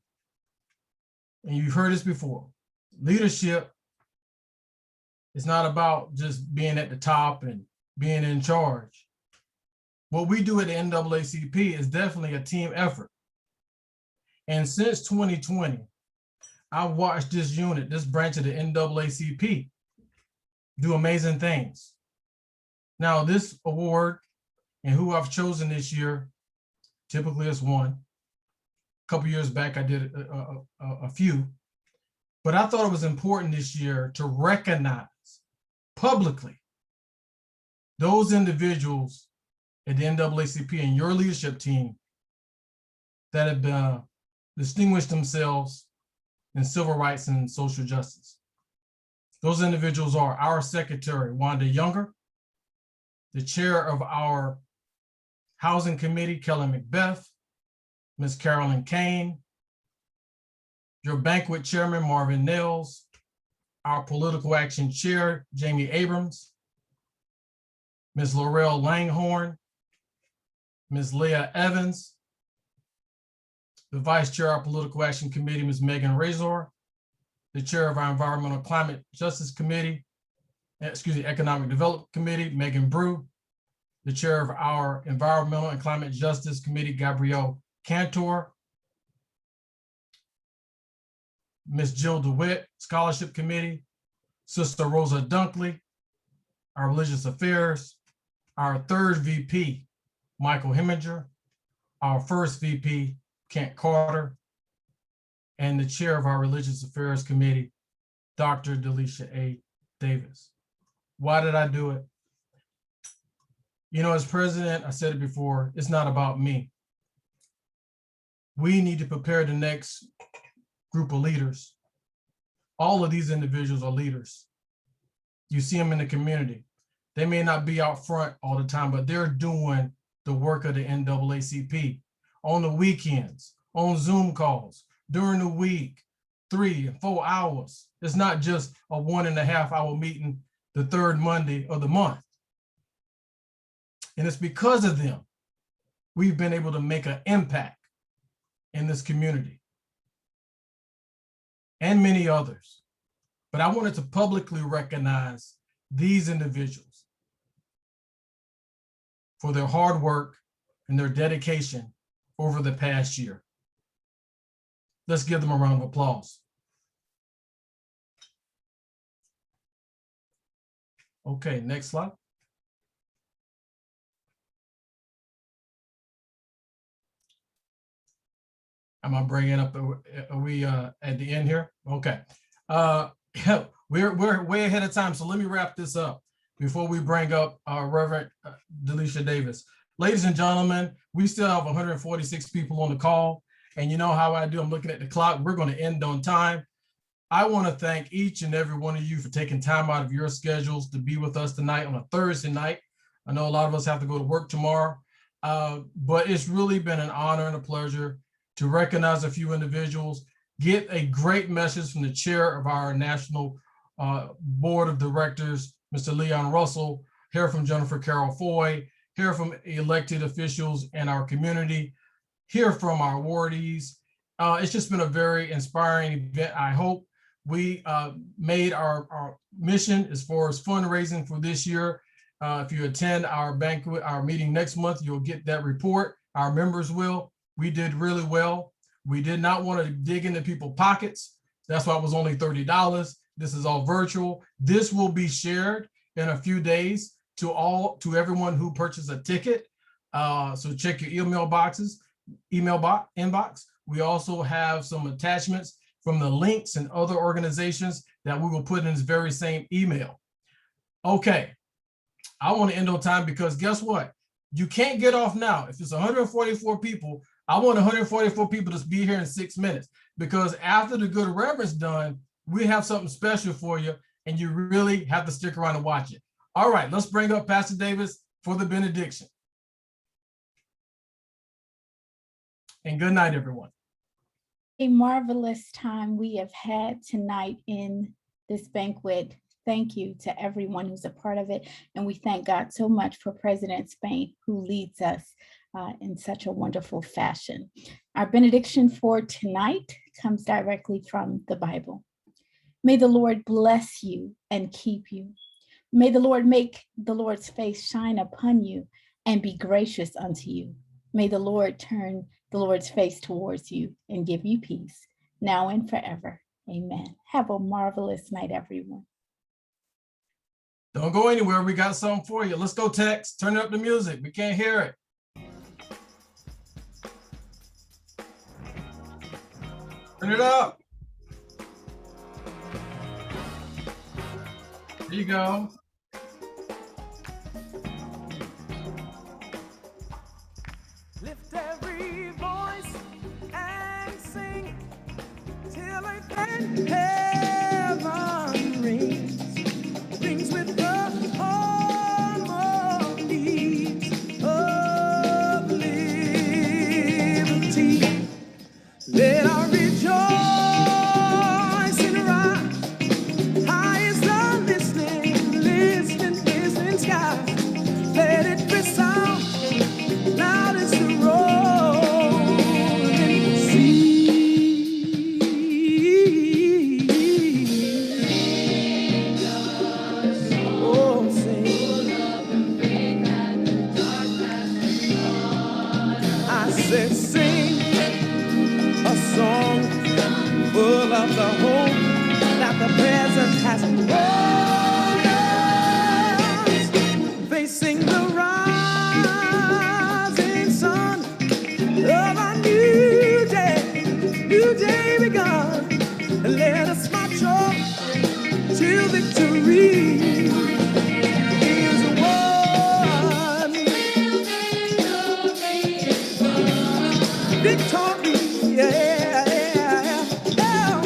and you've heard this before, leadership is not about just being at the top and being in charge. What we do at the NAACP is definitely a team effort. And since 2020, I've watched this unit, this branch of the NAACP, do amazing things. Now, this award and who I've chosen this year, typically it's one. A couple years back, I did a few. But I thought it was important this year to recognize publicly those individuals at the NAACP and your leadership team that have distinguished themselves in civil rights and social justice. Those individuals are our Secretary, Wanda Younger, the chair of our Housing Committee, Kelly Macbeth, Ms. Carolyn Kane, your Banquet Chairman, Marvin Nels, our Political Action Chair, Jamie Abrams, Ms. Laurel Langhorn, Ms. Leah Evans, the Vice Chair of our Political Action Committee, Ms. Megan Razor, the Chair of our Environmental Climate Justice Committee, Economic Development Committee, Megan Brew, the Chair of our Environmental and Climate Justice Committee, Gabrielle Cantor, Ms. Jill DeWitt, Scholarship Committee, Sister Rosa Dunkley, our Religious Affairs, our third VP, Michael Heminger, our first VP, Kent Carter, and the chair of our Religious Affairs Committee, Dr. Delisha A. Davis. Why did I do it? You know, as president, I said it before, it's not about me. We need to prepare the next group of leaders. All of these individuals are leaders. You see them in the community. They may not be out front all the time, but they're doing the work of the NAACP on the weekends, on Zoom calls, during the week, 3 and 4 hours. It's not just a 1.5 hour meeting the third Monday of the month. And it's because of them we've been able to make an impact in this community and many others. But I wanted to publicly recognize these individuals for their hard work and their dedication over the past year. Let's give them a round of applause. Okay, next slide. Am I bringing up, are we at the end here? Okay. We're way ahead of time, so let me wrap this up before we bring up Reverend Delisha Davis. Ladies and gentlemen, we still have 146 people on the call, and you know how I do, I'm looking at the clock. We're going to end on time. I want to thank each and every one of you for taking time out of your schedules to be with us tonight on a Thursday night. I know a lot of us have to go to work tomorrow, but it's really been an honor and a pleasure to recognize a few individuals, get a great message from the chair of our National Board of Directors, Mr. Leon Russell, hear from Jennifer Carroll Foy, hear from elected officials in our community, hear from our awardees. It's just been a very inspiring event. I hope we made our mission as far as fundraising for this year. If you attend our banquet, our meeting next month, you'll get that report. Our members will. We did really well. We did not want to dig into people's pockets. That's why it was only $30. This is all virtual. This will be shared in a few days to everyone who purchased a ticket. So check your email boxes, inbox. We also have some attachments from the links and other organizations that we will put in this very same email. Okay, I want to end on time because guess what? You can't get off now. If it's 144 people, I want 144 people to be here in 6 minutes, because after the good reverence done, we have something special for you, and you really have to stick around and watch it. All right, let's bring up Pastor Davis for the benediction. And good night, everyone. A marvelous time we have had tonight in this banquet. Thank you to everyone who's a part of it. And we thank God so much for President Spain, who leads us in such a wonderful fashion. Our benediction for tonight comes directly from the Bible. May the Lord bless you and keep you. May the Lord make the Lord's face shine upon you and be gracious unto you. May the Lord turn the Lord's face towards you and give you peace, now and forever. Amen. Have a marvelous night, everyone. Don't go anywhere. We got something for you. Let's go, Tex. Turn up the music. We can't hear it. Turn it up. There you go. Lift every voice and sing till earth and heaven rings with the harmonies of liberty. Let our rejoicing rise high as the listening sky. Let it resound loud as the rolling sea. Oh, sing. I said, sing a song full of the hope that the present has brought us. Facing the rising sun of a new day begun. Let us march on till victory is won. Victory, yeah, yeah, yeah.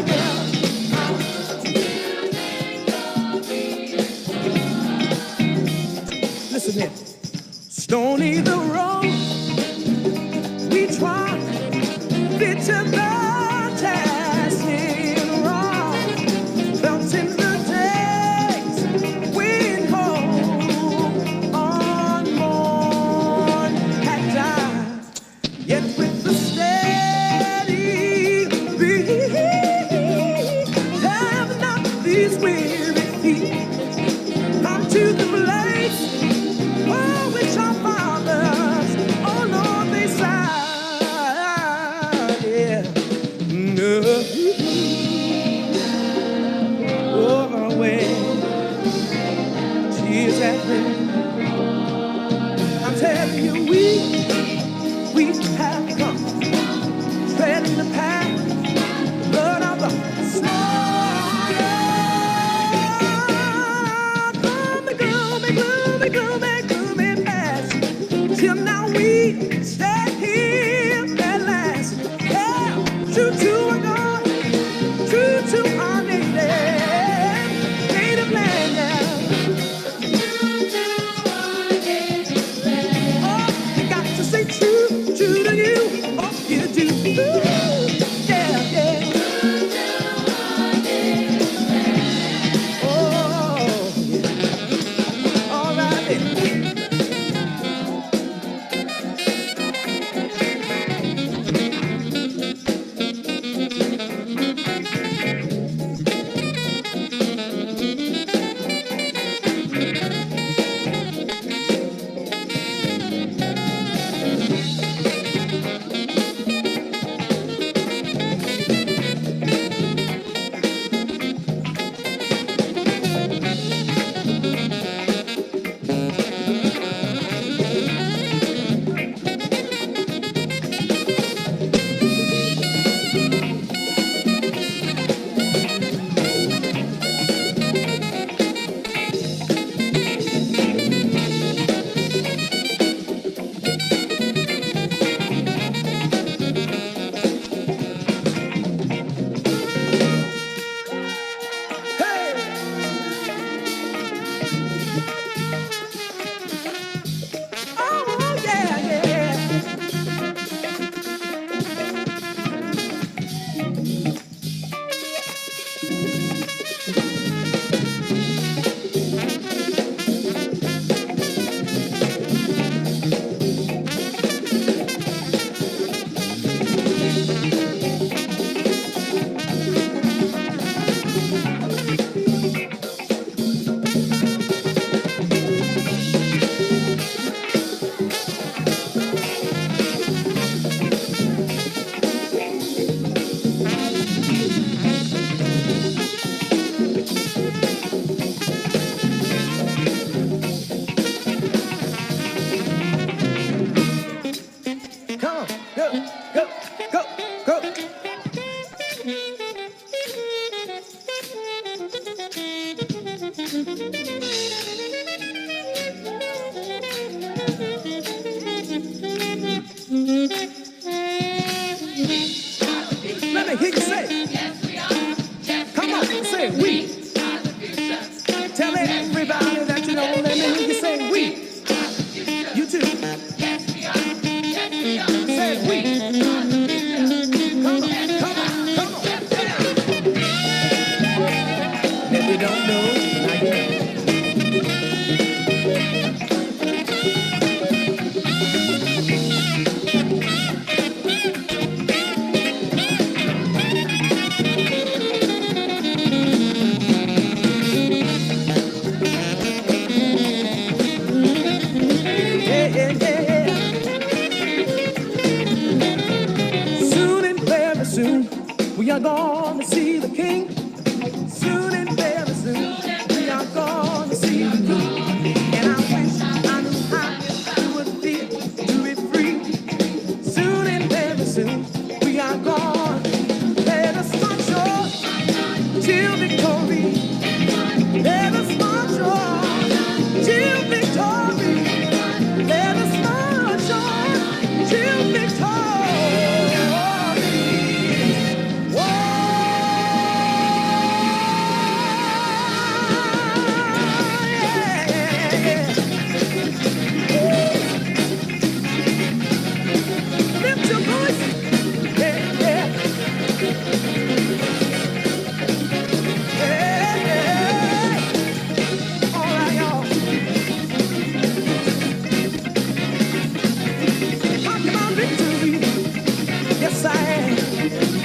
Listen here. Stony the road we trod, bitter the task in wrong, felt in the days when hope unborn had died, yet with the steady beat have not these weary feet come to the place which our fathers, oh Lord, they sighed, yeah. No. Over away, tears have been. I'm telling you, we have come, treading the path, blood of the gloomy past. Till now we stand here at last. Yeah, true to our God, true to our native land. Oh, you got to stay true to you. Oh, you do. Ooh, yeah, yeah. Oh, yeah. All right, baby. Go. Let me hear you say it. Yes, we are. Come on, say we. Tell everybody that you know. Let me hear you say we. You too. Yes, we are. Yes, we are. Say we. Come on, come on, come on. If you don't know, now you know. We are going to see the King. Soon and very soon, we are going to see the King. And I wish I knew how it would feel to be free. Soon and very soon, we are going. Let us march on till victory. Let us march on till victory. Let us march on till victory. Yes, I am.